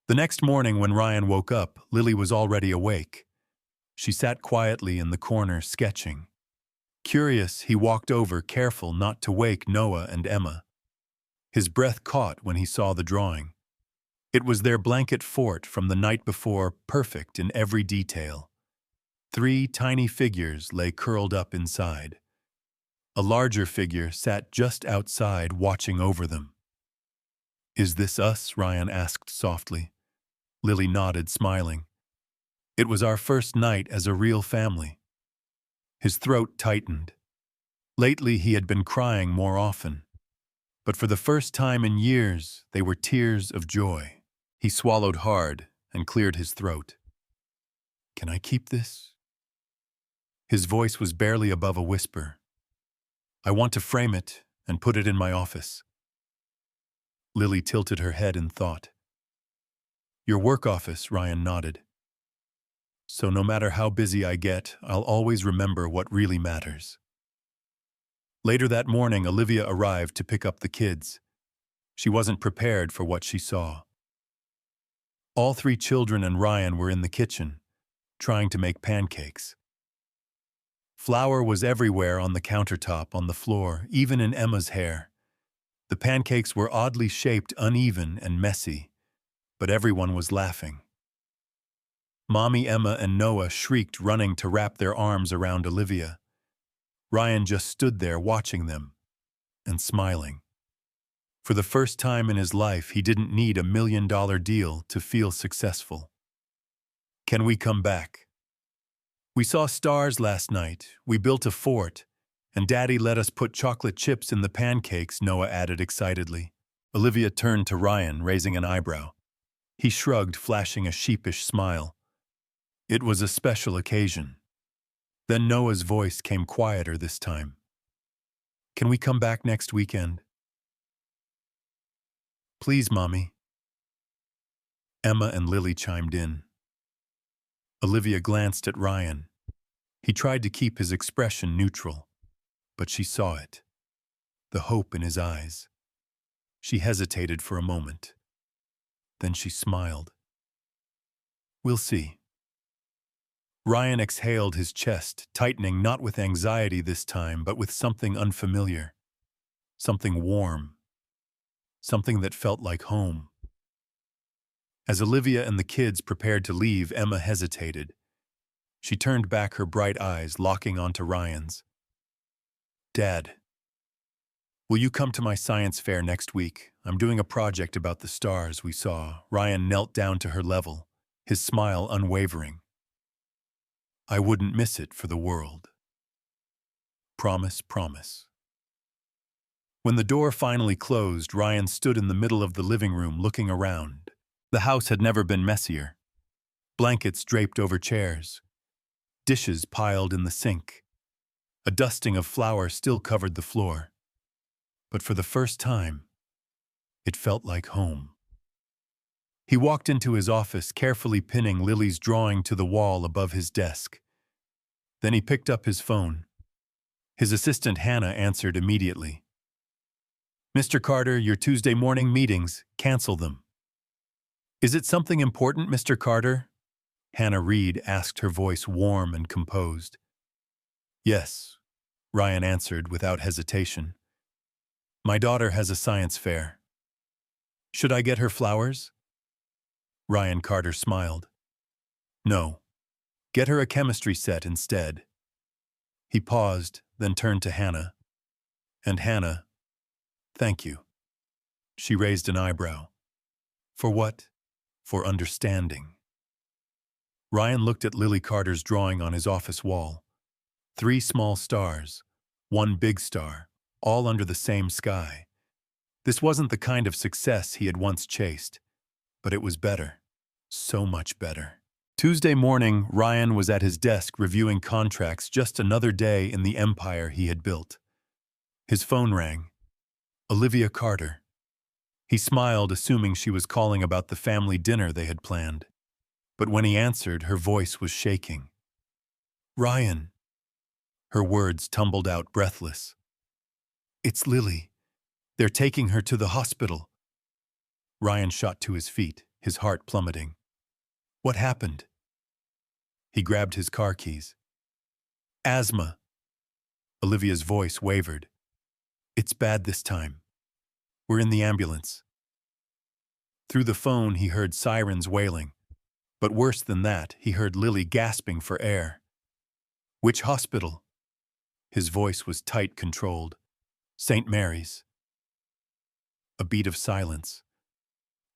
The next morning when Ryan woke up, Lily was already awake. She sat quietly in the corner, sketching. Curious, he walked over, careful not to wake Noah and Emma. His breath caught when he saw the drawing. It was their blanket fort from the night before, perfect in every detail. 3 tiny figures lay curled up inside. A larger figure sat just outside, watching over them. Is this us? Ryan asked softly. Lily nodded, smiling. It was our first night as a real family. His throat tightened. Lately, he had been crying more often. But for the first time in years, they were tears of joy. He swallowed hard and cleared his throat. Can I keep this? His voice was barely above a whisper. I want to frame it and put it in my office. Lily tilted her head in thought. Your work office, Ryan nodded. So no matter how busy I get, I'll always remember what really matters. Later that morning, Olivia arrived to pick up the kids. She wasn't prepared for what she saw. All three children and Ryan were in the kitchen, trying to make pancakes. Flour was everywhere on the countertop, on the floor, even in Emma's hair. The pancakes were oddly shaped, uneven, and messy, but everyone was laughing. Mommy Emma and Noah shrieked, running to wrap their arms around Olivia. Ryan just stood there watching them and smiling. For the first time in his life, he didn't need a $1 million deal to feel successful. Can we come back? We saw stars last night, we built a fort, and Daddy let us put chocolate chips in the pancakes, Noah added excitedly. Olivia turned to Ryan, raising an eyebrow. He shrugged, flashing a sheepish smile. It was a special occasion. Then Noah's voice came quieter this time. Can we come back next weekend? Please, Mommy. Emma and Lily chimed in. Olivia glanced at Ryan. He tried to keep his expression neutral, but she saw it. The hope in his eyes. She hesitated for a moment. Then she smiled. We'll see. Ryan exhaled, his chest tightening, not with anxiety this time, but with something unfamiliar. Something warm. Something that felt like home. As Olivia and the kids prepared to leave, Emma hesitated. She turned back, her bright eyes locking onto Ryan's. Dad, will you come to my science fair next week? I'm doing a project about the stars we saw. Ryan knelt down to her level, his smile unwavering. I wouldn't miss it for the world. Promise, promise. When the door finally closed, Ryan stood in the middle of the living room looking around. The house had never been messier. Blankets draped over chairs. Dishes piled in the sink. A dusting of flour still covered the floor. But for the first time, it felt like home. He walked into his office, carefully pinning Lily's drawing to the wall above his desk. Then he picked up his phone. His assistant Hannah answered immediately. Mr. Carter, your Tuesday morning meetings, cancel them. Is it something important, Mr. Carter? Hannah Reed asked, her voice warm and composed. Yes, Ryan answered without hesitation. My daughter has a science fair. Should I get her flowers? Ryan Carter smiled. No. Get her a chemistry set instead. He paused, then turned to Hannah. And Hannah, thank you. She raised an eyebrow. For what? For understanding. Ryan looked at Lily Carter's drawing on his office wall. 3 small stars, 1 big star, all under the same sky. This wasn't the kind of success he had once chased, but it was better. So much better. Tuesday morning, Ryan was at his desk reviewing contracts, just another day in the empire he had built. His phone rang. Olivia Carter. He smiled, assuming she was calling about the family dinner they had planned. But when he answered, her voice was shaking. Ryan. Her words tumbled out, breathless. It's Lily. They're taking her to the hospital. Ryan shot to his feet, his heart plummeting. What happened? He grabbed his car keys. Asthma. Olivia's voice wavered. It's bad this time. We're in the ambulance. Through the phone, he heard sirens wailing. But worse than that, he heard Lily gasping for air. Which hospital? His voice was tight, controlled. St. Mary's. A beat of silence.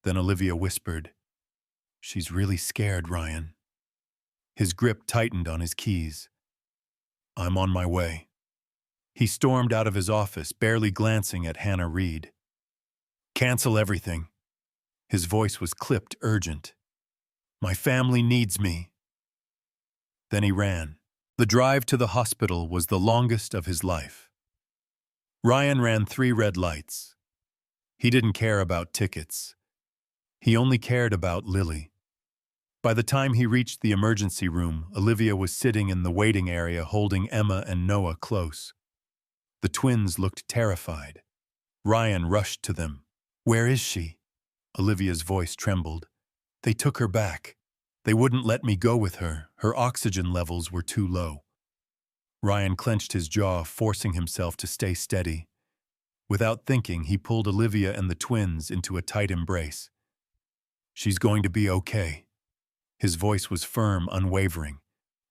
Then Olivia whispered, She's really scared, Ryan. His grip tightened on his keys. I'm on my way. He stormed out of his office, barely glancing at Hannah Reed. Cancel everything. His voice was clipped, urgent. My family needs me. Then he ran. The drive to the hospital was the longest of his life. Ryan ran 3 red lights. He didn't care about tickets. He only cared about Lily. By the time he reached the emergency room, Olivia was sitting in the waiting area holding Emma and Noah close. The twins looked terrified. Ryan rushed to them. Where is she? Olivia's voice trembled. They took her back. They wouldn't let me go with her. Her oxygen levels were too low. Ryan clenched his jaw, forcing himself to stay steady. Without thinking, he pulled Olivia and the twins into a tight embrace. She's going to be okay. His voice was firm, unwavering.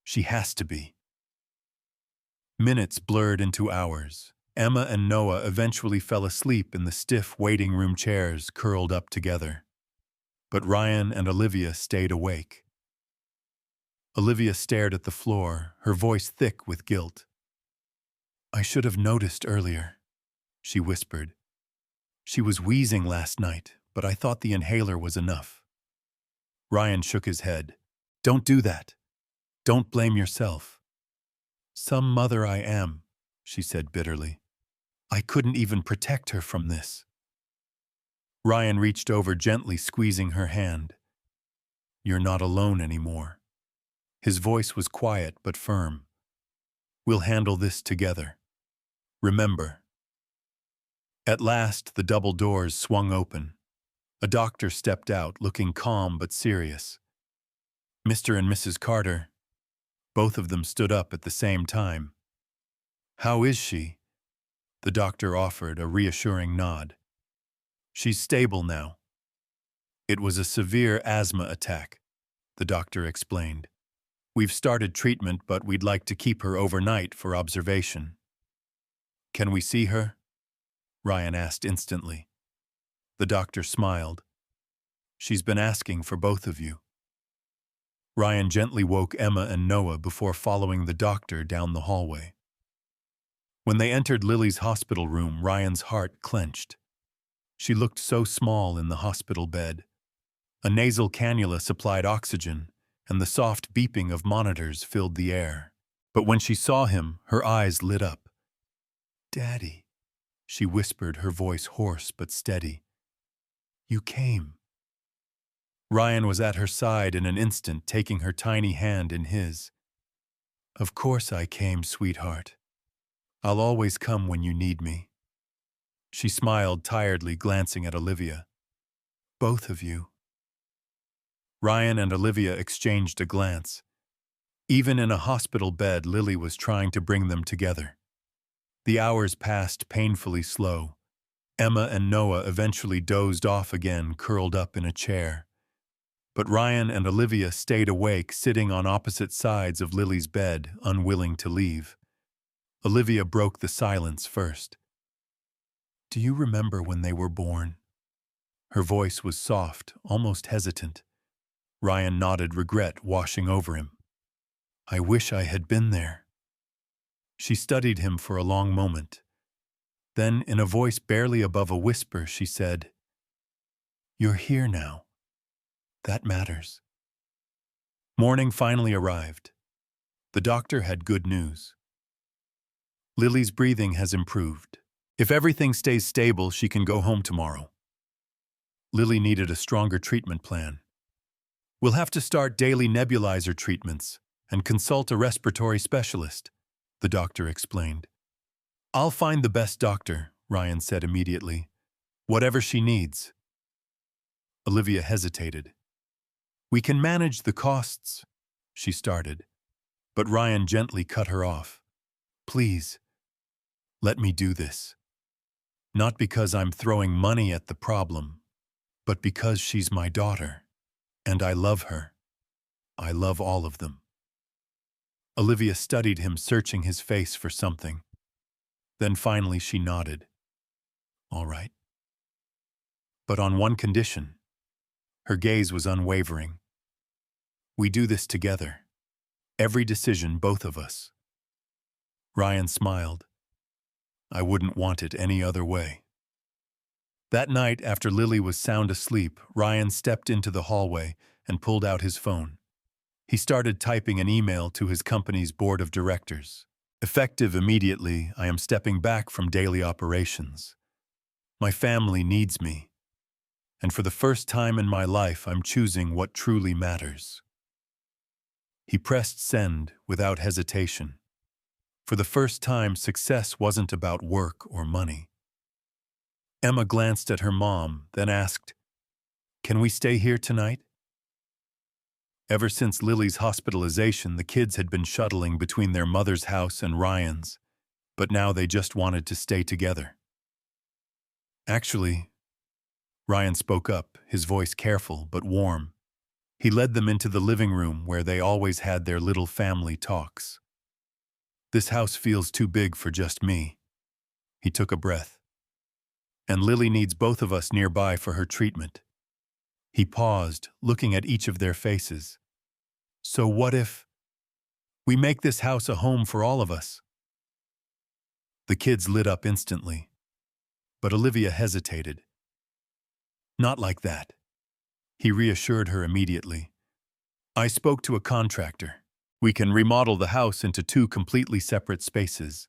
She has to be. Minutes blurred into hours. Emma and Noah eventually fell asleep in the stiff waiting room chairs curled up together. But Ryan and Olivia stayed awake. Olivia stared at the floor, her voice thick with guilt. "I should have noticed earlier," she whispered. "She was wheezing last night, but I thought the inhaler was enough." Ryan shook his head. "Don't do that. Don't blame yourself." "Some mother I am," she said bitterly. "I couldn't even protect her from this." Ryan reached over, gently squeezing her hand. "You're not alone anymore." His voice was quiet but firm. "We'll handle this together. Remember." At last, the double doors swung open. A doctor stepped out, looking calm but serious. "Mr. and Mrs. Carter." Both of them stood up at the same time. "How is she?" The doctor offered a reassuring nod. "She's stable now." "It was a severe asthma attack," the doctor explained. "We've started treatment, but we'd like to keep her overnight for observation." "Can we see her?" Ryan asked instantly. The doctor smiled. "She's been asking for both of you." Ryan gently woke Emma and Noah before following the doctor down the hallway. When they entered Lily's hospital room, Ryan's heart clenched. She looked so small in the hospital bed. A nasal cannula supplied oxygen, and the soft beeping of monitors filled the air. But when she saw him, her eyes lit up. "Daddy," she whispered, her voice hoarse but steady. "You came." Ryan was at her side in an instant, taking her tiny hand in his. "Of course I came, sweetheart. I'll always come when you need me." She smiled tiredly, glancing at Olivia. "Both of you." Ryan and Olivia exchanged a glance. Even in a hospital bed, Lily was trying to bring them together. The hours passed painfully slow. Emma and Noah eventually dozed off again, curled up in a chair. But Ryan and Olivia stayed awake, sitting on opposite sides of Lily's bed, unwilling to leave. Olivia broke the silence first. "Do you remember when they were born?" Her voice was soft, almost hesitant. Ryan nodded, regret washing over him. "I wish I had been there." She studied him for a long moment. Then, in a voice barely above a whisper, she said, "You're here now. That matters." Morning finally arrived. The doctor had good news. Lily's breathing has improved. If everything stays stable, she can go home tomorrow. Lily needed a stronger treatment plan. "We'll have to start daily nebulizer treatments and consult a respiratory specialist," the doctor explained. "I'll find the best doctor," Ryan said immediately. "Whatever she needs." Olivia hesitated. "We can manage the costs," she started. But Ryan gently cut her off. "Please, let me do this. Not because I'm throwing money at the problem, but because she's my daughter. And I love her. I love all of them." Olivia studied him, searching his face for something. Then finally she nodded. "All right." But on one condition. Her gaze was unwavering. "We do this together. Every decision, both of us." Ryan smiled. "I wouldn't want it any other way." That night, after Lily was sound asleep, Ryan stepped into the hallway and pulled out his phone. He started typing an email to his company's board of directors. "Effective immediately, I am stepping back from daily operations. My family needs me. And for the first time in my life, I'm choosing what truly matters." He pressed send without hesitation. For the first time, success wasn't about work or money. Emma glanced at her mom, then asked, "Can we stay here tonight?" Ever since Lily's hospitalization, the kids had been shuttling between their mother's house and Ryan's, but now they just wanted to stay together. Actually, Ryan spoke up, his voice careful but warm. He led them into the living room where they always had their little family talks. This house feels too big for just me. He took a breath. And Lily needs both of us nearby for her treatment. He paused, looking at each of their faces. So what if we make this house a home for all of us? The kids lit up instantly, but Olivia hesitated. Not like that. He reassured her immediately. I spoke to a contractor. We can remodel the house into 2 completely separate spaces.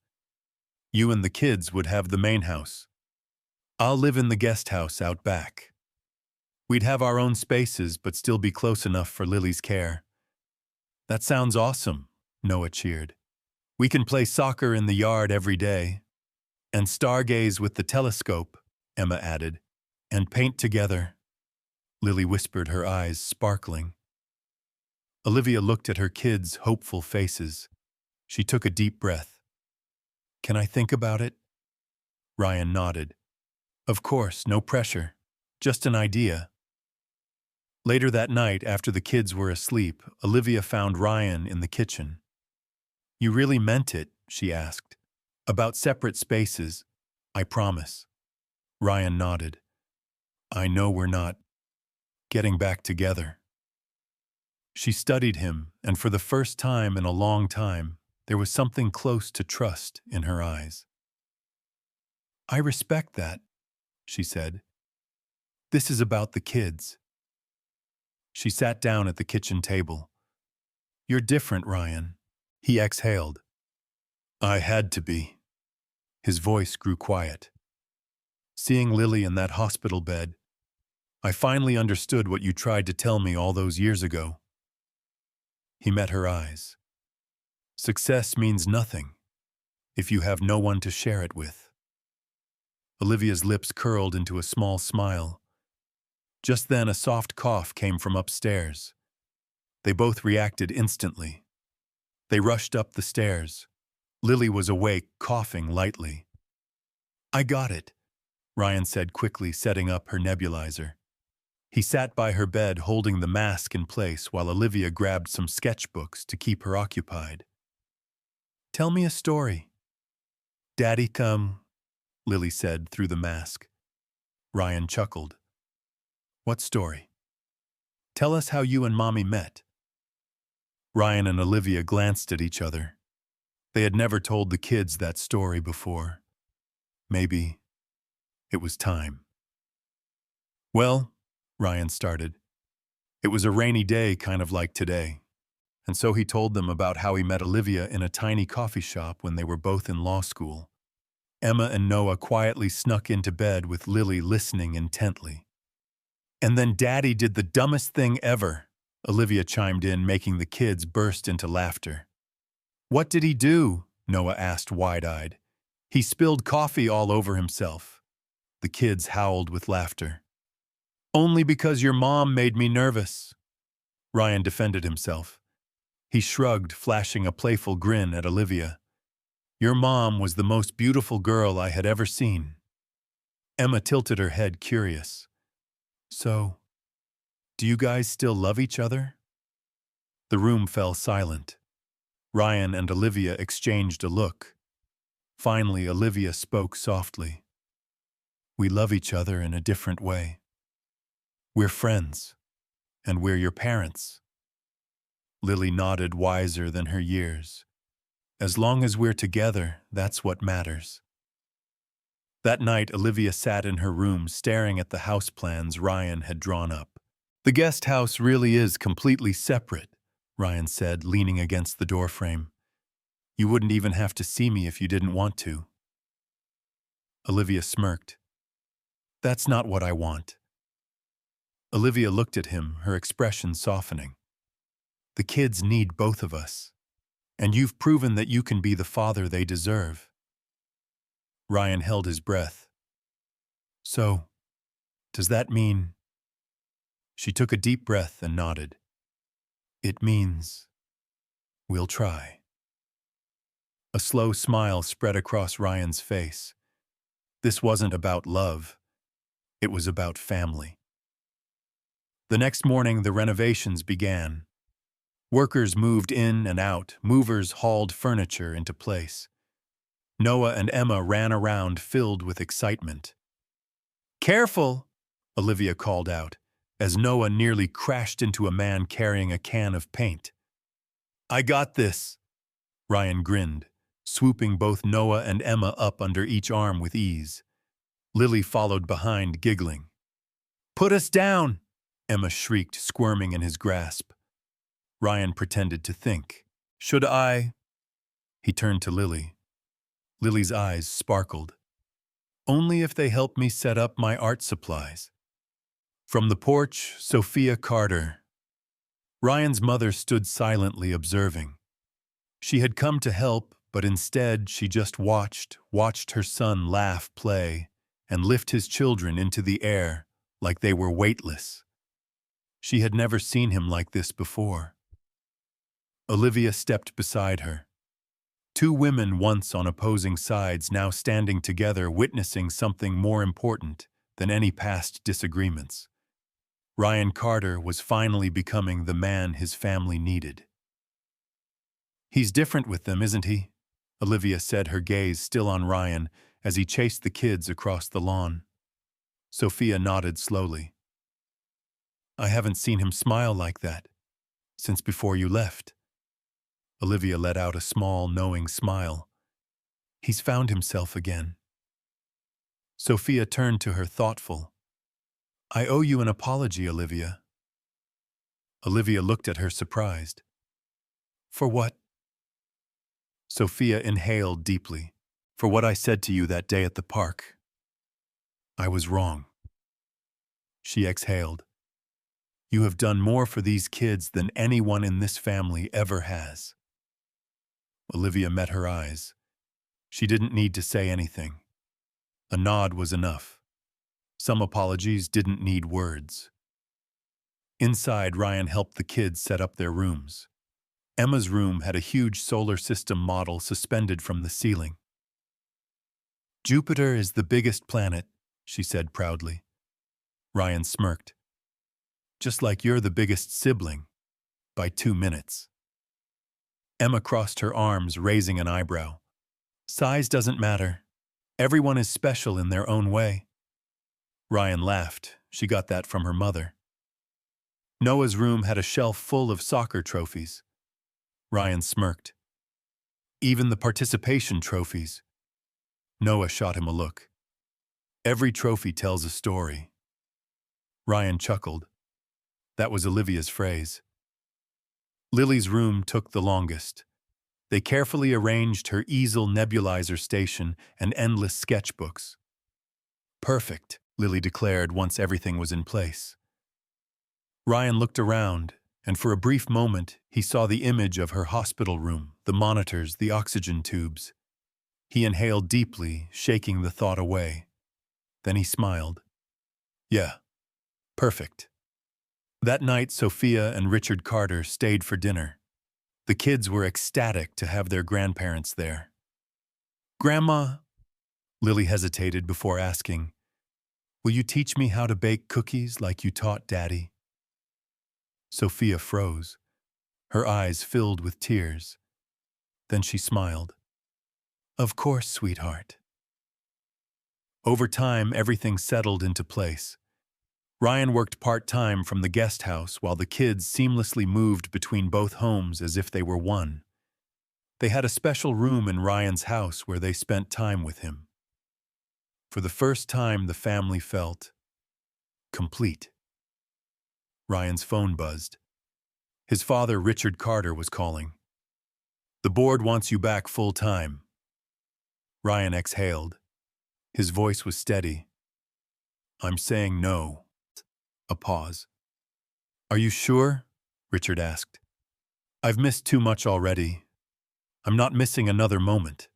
You and the kids would have the main house. I'll live in the guest house out back. We'd have our own spaces but still be close enough for Lily's care. That sounds awesome, Noah cheered. We can play soccer in the yard every day. And stargaze with the telescope, Emma added. And paint together. Lily whispered, her eyes sparkling. Olivia looked at her kids' hopeful faces. She took a deep breath. Can I think about it? Ryan nodded. Of course, no pressure. Just an idea. Later that night, after the kids were asleep, Olivia found Ryan in the kitchen. You really meant it, she asked. About separate spaces, I promise. Ryan nodded. I know we're not getting back together. She studied him, and for the first time in a long time, there was something close to trust in her eyes. I respect that, she said. This is about the kids. She sat down at the kitchen table. You're different, Ryan. He exhaled. I had to be. His voice grew quiet. Seeing Lily in that hospital bed, I finally understood what you tried to tell me all those years ago. He met her eyes. Success means nothing if you have no one to share it with. Olivia's lips curled into a small smile. Just then, a soft cough came from upstairs. They both reacted instantly. They rushed up the stairs. Lily was awake, coughing lightly. I got it, Ryan said quickly, setting up her nebulizer. He sat by her bed holding the mask in place while Olivia grabbed some sketchbooks to keep her occupied. Tell me a story. Daddy come, Lily said through the mask. Ryan chuckled. What story? Tell us how you and Mommy met. Ryan and Olivia glanced at each other. They had never told the kids that story before. Maybe it was time. Well, Ryan started. It was a rainy day, kind of like today. And so he told them about how he met Olivia in a tiny coffee shop when they were both in law school. Emma and Noah quietly snuck into bed with Lily listening intently. And then Daddy did the dumbest thing ever, Olivia chimed in, making the kids burst into laughter. What did he do? Noah asked wide-eyed. He spilled coffee all over himself. The kids howled with laughter. Only because your mom made me nervous. Ryan defended himself. He shrugged, flashing a playful grin at Olivia. Your mom was the most beautiful girl I had ever seen. Emma tilted her head, curious. So, do you guys still love each other? The room fell silent. Ryan and Olivia exchanged a look. Finally, Olivia spoke softly. We love each other in a different way. We're friends, and we're your parents. Lily nodded, wiser than her years. As long as we're together, that's what matters. That night, Olivia sat in her room staring at the house plans Ryan had drawn up. The guest house really is completely separate, Ryan said, leaning against the doorframe. You wouldn't even have to see me if you didn't want to. Olivia smirked. That's not what I want. Olivia looked at him, her expression softening. The kids need both of us, and you've proven that you can be the father they deserve. Ryan held his breath. So, does that mean... She took a deep breath and nodded. It means we'll try. A slow smile spread across Ryan's face. This wasn't about love. It was about family. The next morning, the renovations began. Workers moved in and out, movers hauled furniture into place. Noah and Emma ran around filled with excitement. "Careful!" Olivia called out, as Noah nearly crashed into a man carrying a can of paint. "I got this," Ryan grinned, swooping both Noah and Emma up under each arm with ease. Lily followed behind, giggling. "Put us down!" Emma shrieked, squirming in his grasp. Ryan pretended to think. "Should I?" He turned to Lily. Lily's eyes sparkled. "Only if they help me set up my art supplies." From the porch, Sophia Carter. Ryan's mother stood silently observing. She had come to help, but instead she just watched her son laugh, play, and lift his children into the air like they were weightless. She had never seen him like this before. Olivia stepped beside her. Two women once on opposing sides, now standing together, witnessing something more important than any past disagreements. Ryan Carter was finally becoming the man his family needed. "He's different with them, isn't he?" Olivia said, her gaze still on Ryan as he chased the kids across the lawn. Sophia nodded slowly. "I haven't seen him smile like that since before you left." Olivia let out a small, knowing smile. "He's found himself again." Sophia turned to her, thoughtful. "I owe you an apology, Olivia." Olivia looked at her, surprised. "For what?" Sophia inhaled deeply. "For what I said to you that day at the park. I was wrong." She exhaled. "You have done more for these kids than anyone in this family ever has." Olivia met her eyes. She didn't need to say anything. A nod was enough. Some apologies didn't need words. Inside, Ryan helped the kids set up their rooms. Emma's room had a huge solar system model suspended from the ceiling. "Jupiter is the biggest planet," she said proudly. Ryan smirked. "Just like you're the biggest sibling, by 2 minutes." Emma crossed her arms, raising an eyebrow. "Size doesn't matter. Everyone is special in their own way." Ryan laughed. She got that from her mother. Noah's room had a shelf full of soccer trophies. Ryan smirked. "Even the participation trophies." Noah shot him a look. "Every trophy tells a story." Ryan chuckled. That was Olivia's phrase. Lily's room took the longest. They carefully arranged her easel, nebulizer station, and endless sketchbooks. "Perfect," Lily declared once everything was in place. Ryan looked around, and for a brief moment he saw the image of her hospital room, the monitors, the oxygen tubes. He inhaled deeply, shaking the thought away. Then he smiled. "Yeah, perfect." That night, Sophia and Richard Carter stayed for dinner. The kids were ecstatic to have their grandparents there. "Grandma," Lily hesitated before asking, "will you teach me how to bake cookies like you taught Daddy?" Sophia froze. Her eyes filled with tears. Then she smiled. "Of course, sweetheart." Over time, everything settled into place. Ryan worked part-time from the guest house while the kids seamlessly moved between both homes as if they were one. They had a special room in Ryan's house where they spent time with him. For the first time, the family felt complete. Ryan's phone buzzed. His father, Richard Carter, was calling. "The board wants you back full-time." Ryan exhaled. His voice was steady. "I'm saying no." A pause. "Are you sure?" Richard asked. "I've missed too much already. I'm not missing another moment."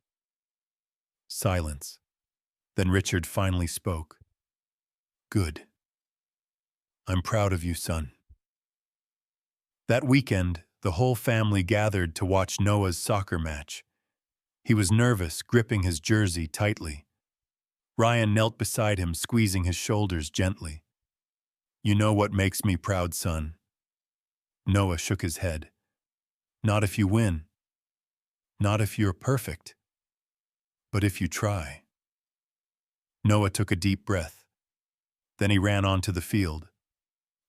Silence. Then Richard finally spoke. "Good. I'm proud of you, son." That weekend, the whole family gathered to watch Noah's soccer match. He was nervous, gripping his jersey tightly. Ryan knelt beside him, squeezing his shoulders gently. "You know what makes me proud, son?" Noah shook his head. "Not if you win. Not if you're perfect. But if you try." Noah took a deep breath. Then he ran onto the field.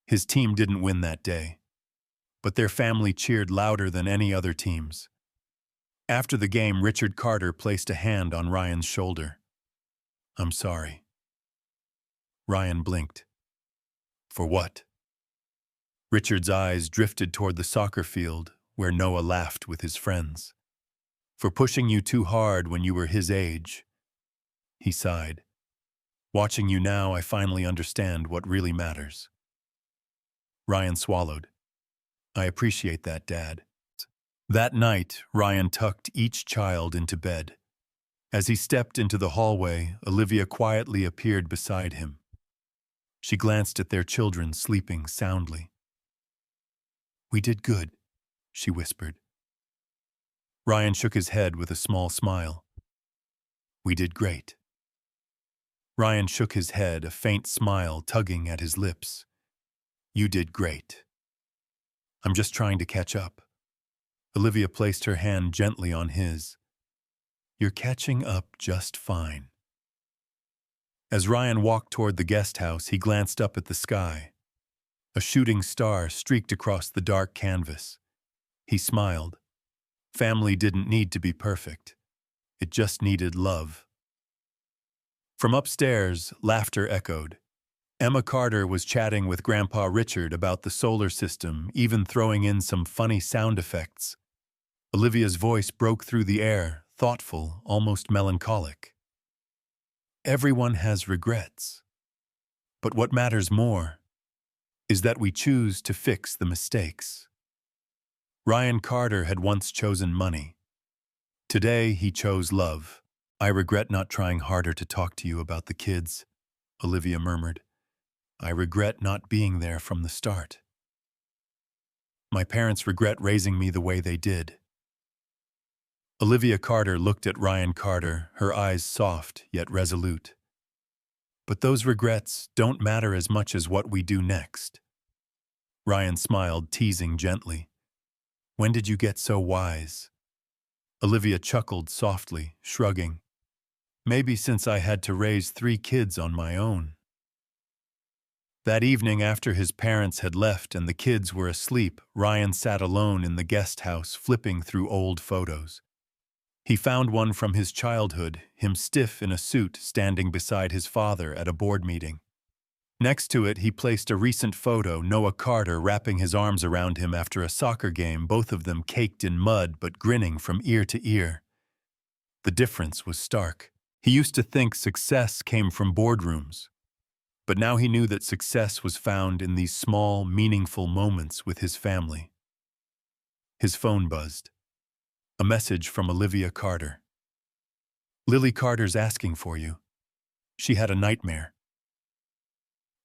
His team didn't win that day, but their family cheered louder than any other teams. After the game, Richard Carter placed a hand on Ryan's shoulder. "I'm sorry." Ryan blinked. "For what?" Richard's eyes drifted toward the soccer field, where Noah laughed with his friends. "For pushing you too hard when you were his age." He sighed. "Watching you now, I finally understand what really matters." Ryan swallowed. "I appreciate that, Dad." That night, Ryan tucked each child into bed. As he stepped into the hallway, Olivia quietly appeared beside him. She glanced at their children sleeping soundly. "We did good," she whispered. Ryan shook his head with a small smile. "We did great." Ryan shook his head, a faint smile tugging at his lips. "You did great. I'm just trying to catch up." Olivia placed her hand gently on his. "You're catching up just fine." As Ryan walked toward the guest house, he glanced up at the sky. A shooting star streaked across the dark canvas. He smiled. Family didn't need to be perfect. It just needed love. From upstairs, laughter echoed. Emma Carter was chatting with Grandpa Richard about the solar system, even throwing in some funny sound effects. Olivia's voice broke through the air, thoughtful, almost melancholic. "Everyone has regrets. But what matters more is that we choose to fix the mistakes." Ryan Carter had once chosen money. Today, he chose love. "I regret not trying harder to talk to you about the kids," Olivia murmured. "I regret not being there from the start. My parents regret raising me the way they did." Olivia Carter looked at Ryan Carter, her eyes soft yet resolute. "But those regrets don't matter as much as what we do next." Ryan smiled, teasing gently. "When did you get so wise?" Olivia chuckled softly, shrugging. "Maybe since I had to raise 3 kids on my own." That evening, after his parents had left and the kids were asleep, Ryan sat alone in the guest house, flipping through old photos. He found one from his childhood, him stiff in a suit, standing beside his father at a board meeting. Next to it, he placed a recent photo, Noah Carter wrapping his arms around him after a soccer game, both of them caked in mud but grinning from ear to ear. The difference was stark. He used to think success came from boardrooms, but now he knew that success was found in these small, meaningful moments with his family. His phone buzzed. A message from Olivia Carter. "Lily Carter's asking for you. She had a nightmare."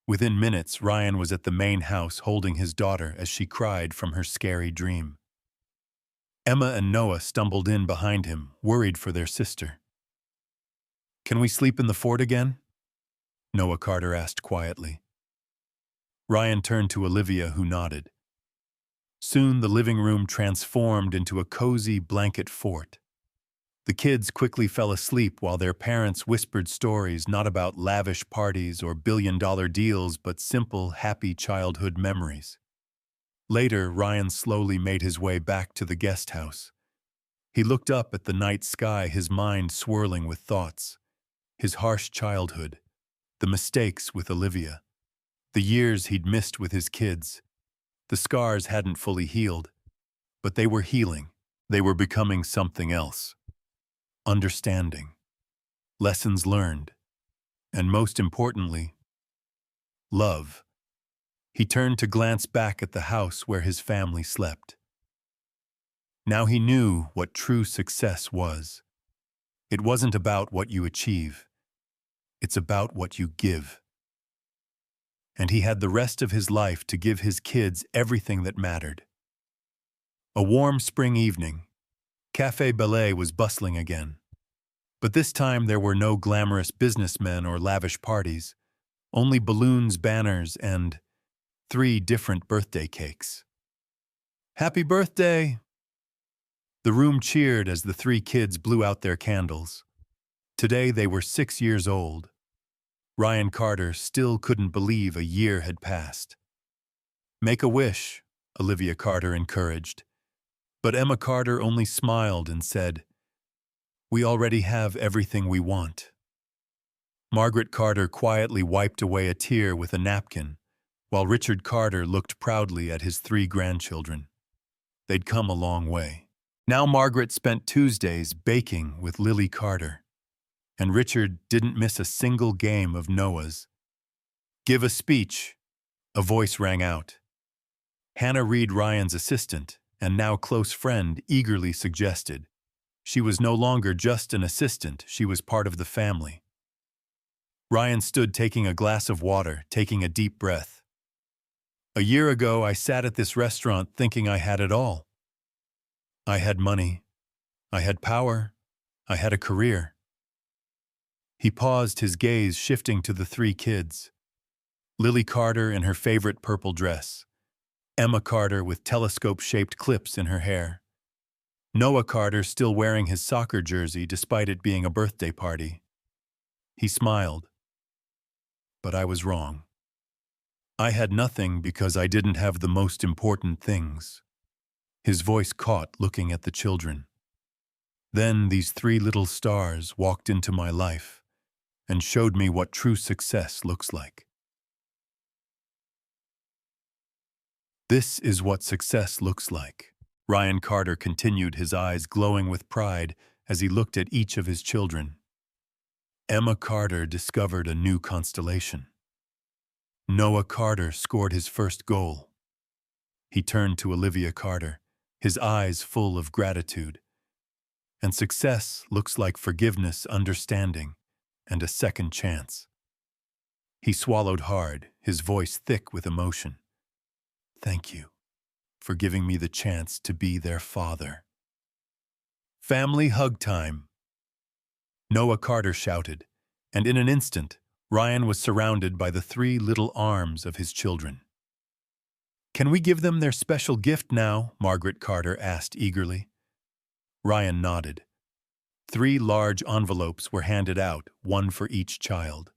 Within minutes, Ryan was at the main house holding his daughter as she cried from her scary dream. Emma and Noah stumbled in behind him, worried for their sister. "Can we sleep in the fort again?" Noah Carter asked quietly. Ryan turned to Olivia, who nodded. Soon the living room transformed into a cozy blanket fort. The kids quickly fell asleep while their parents whispered stories not about lavish parties or billion-dollar deals, but simple, happy childhood memories. Later, Ryan slowly made his way back to the guest house. He looked up at the night sky, his mind swirling with thoughts. His harsh childhood, the mistakes with Olivia, the years he'd missed with his kids. The scars hadn't fully healed, but they were healing. They were becoming something else. Understanding, lessons learned, and most importantly, love. He turned to glance back at the house where his family slept. Now he knew what true success was. It wasn't about what you achieve. It's about what you give. And he had the rest of his life to give his kids everything that mattered. A warm spring evening. Café Ballet was bustling again. But this time there were no glamorous businessmen or lavish parties, only balloons, banners, and 3 different birthday cakes. Happy birthday! The room cheered as the 3 kids blew out their candles. Today they were 6 years old. Ryan Carter still couldn't believe a year had passed. Make a wish, Olivia Carter encouraged. But Emma Carter only smiled and said, "We already have everything we want." Margaret Carter quietly wiped away a tear with a napkin, while Richard Carter looked proudly at his 3 grandchildren. They'd come a long way. Now Margaret spent Tuesdays baking with Lily Carter, and Richard didn't miss a single game of Noah's. "Give a speech," a voice rang out. Hannah Reed, Ryan's assistant, and now close friend, eagerly suggested. She was no longer just an assistant, she was part of the family. Ryan stood taking a glass of water, taking a deep breath. "A year ago, I sat at this restaurant thinking I had it all. I had money. I had power. I had a career." He paused, his gaze shifting to the 3 kids. Lily Carter in her favorite purple dress. Emma Carter with telescope-shaped clips in her hair. Noah Carter still wearing his soccer jersey despite it being a birthday party. He smiled. But I was wrong. I had nothing because I didn't have the most important things. His voice caught, looking at the children. Then these 3 little stars walked into my life and showed me what true success looks like. This is what success looks like. Ryan Carter continued, his eyes glowing with pride as he looked at each of his children. Emma Carter discovered a new constellation. Noah Carter scored his first goal. He turned to Olivia Carter, his eyes full of gratitude. And success looks like forgiveness, understanding, and a second chance. He swallowed hard, his voice thick with emotion. "Thank you for giving me the chance to be their father." Family hug time. Noah Carter shouted, and in an instant, Ryan was surrounded by the 3 little arms of his children. "Can we give them their special gift now?" Margaret Carter asked eagerly. Ryan nodded. 3 large envelopes were handed out, one for each child.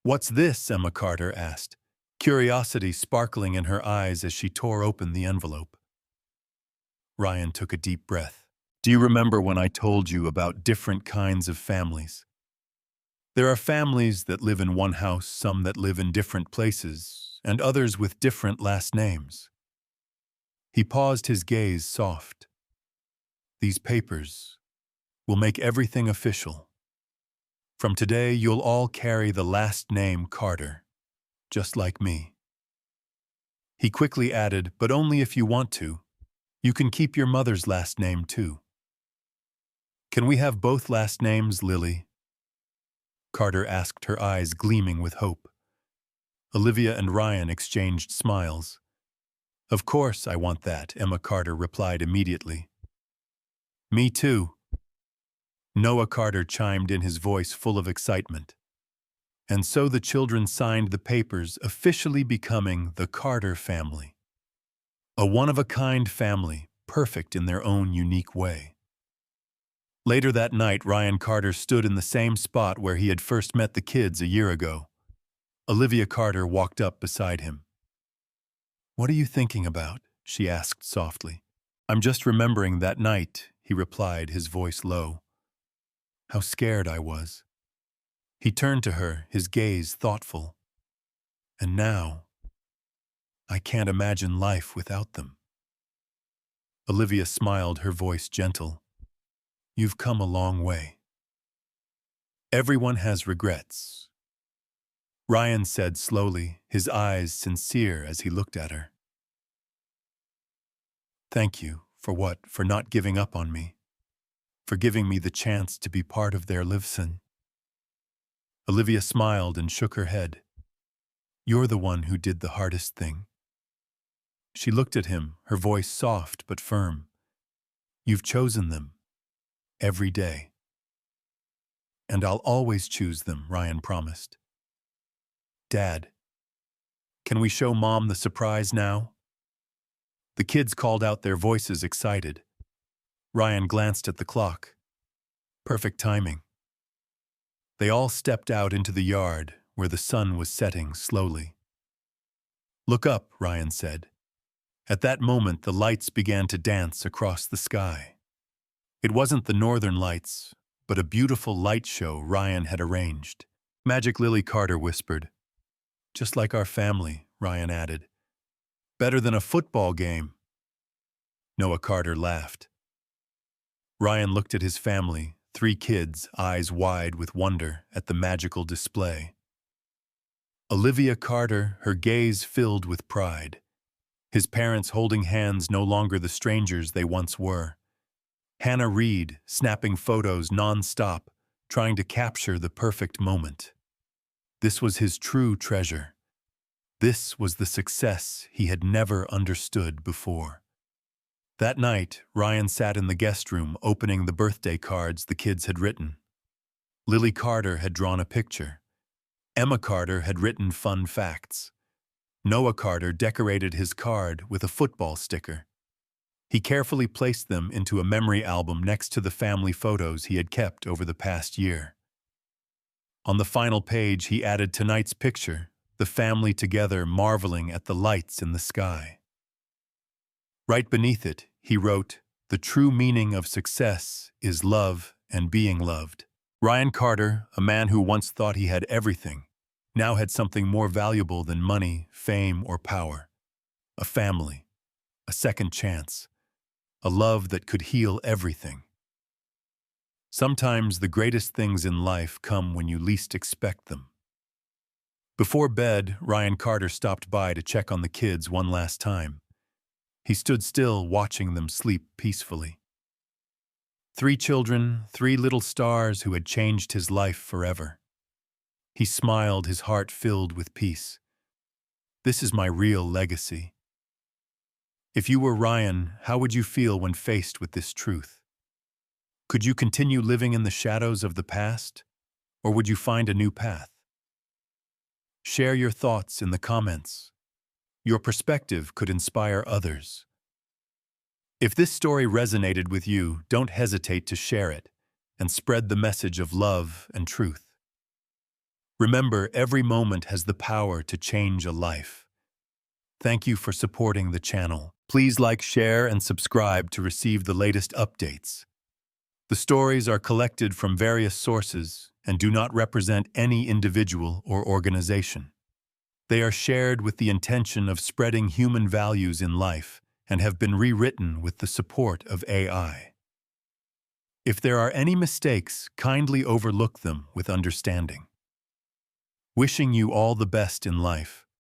"What's this?" Emma Carter asked, curiosity sparkling in her eyes as she tore open the envelope. Ryan took a deep breath. "Do you remember when I told you about different kinds of families? There are families that live in one house, some that live in different places, and others with different last names." He paused, his gaze soft. "These papers will make everything official. From today, you'll all carry the last name Carter, just like me." He quickly added, "But only if you want to. You can keep your mother's last name too." "Can we have both last names, Lily?" Carter asked, her eyes gleaming with hope. Olivia and Ryan exchanged smiles. "Of course I want that," Emma Carter replied immediately. "Me too." Noah Carter chimed in, his voice full of excitement. And so the children signed the papers, officially becoming the Carter family. A one-of-a-kind family, perfect in their own unique way. Later that night, Ryan Carter stood in the same spot where he had first met the kids a year ago. Olivia Carter walked up beside him. "What are you thinking about?" she asked softly. "I'm just remembering that night," he replied, his voice low. "How scared I was." He turned to her, his gaze thoughtful. "And now, I can't imagine life without them." Olivia smiled, her voice gentle. "You've come a long way." "Everyone has regrets," Ryan said slowly, his eyes sincere as he looked at her. "Thank you for what? For not giving up on me. For giving me the chance to be part of their lives." Olivia smiled and shook her head. "You're the one who did the hardest thing." She looked at him, her voice soft but firm. You've chosen them. Every day. And I'll always choose them, Ryan promised. Dad, can we show Mom the surprise now? The kids called out, their voices excited. Ryan glanced at the clock. Perfect timing. They all stepped out into the yard, where the sun was setting slowly. Look up, Ryan said. At that moment, the lights began to dance across the sky. It wasn't the northern lights, but a beautiful light show Ryan had arranged. Magic Lily Carter whispered. Just like our family, Ryan added. Better than a football game. Noah Carter laughed. Ryan looked at his family, 3 kids, eyes wide with wonder at the magical display. Olivia Carter, her gaze filled with pride. His parents holding hands, no longer the strangers they once were. Hannah Reed, snapping photos non-stop, trying to capture the perfect moment. This was his true treasure. This was the success he had never understood before. That night, Ryan sat in the guest room opening the birthday cards the kids had written. Lily Carter had drawn a picture. Emma Carter had written fun facts. Noah Carter decorated his card with a football sticker. He carefully placed them into a memory album next to the family photos he had kept over the past year. On the final page, he added tonight's picture, the family together marveling at the lights in the sky. Right beneath it, he wrote, "The true meaning of success is love and being loved." Ryan Carter, a man who once thought he had everything, now had something more valuable than money, fame, or power. A family, a second chance, a love that could heal everything. Sometimes the greatest things in life come when you least expect them. Before bed, Ryan Carter stopped by to check on the kids one last time. He stood still, watching them sleep peacefully. 3 children, 3 little stars who had changed his life forever. He smiled, his heart filled with peace. This is my real legacy. If you were Ryan, how would you feel when faced with this truth? Could you continue living in the shadows of the past, or would you find a new path? Share your thoughts in the comments. Your perspective could inspire others. If this story resonated with you, don't hesitate to share it and spread the message of love and truth. Remember, every moment has the power to change a life. Thank you for supporting the channel. Please like, share, and subscribe to receive the latest updates. The stories are collected from various sources and do not represent any individual or organization. They are shared with the intention of spreading human values in life and have been rewritten with the support of AI. If there are any mistakes, kindly overlook them with understanding. Wishing you all the best in life.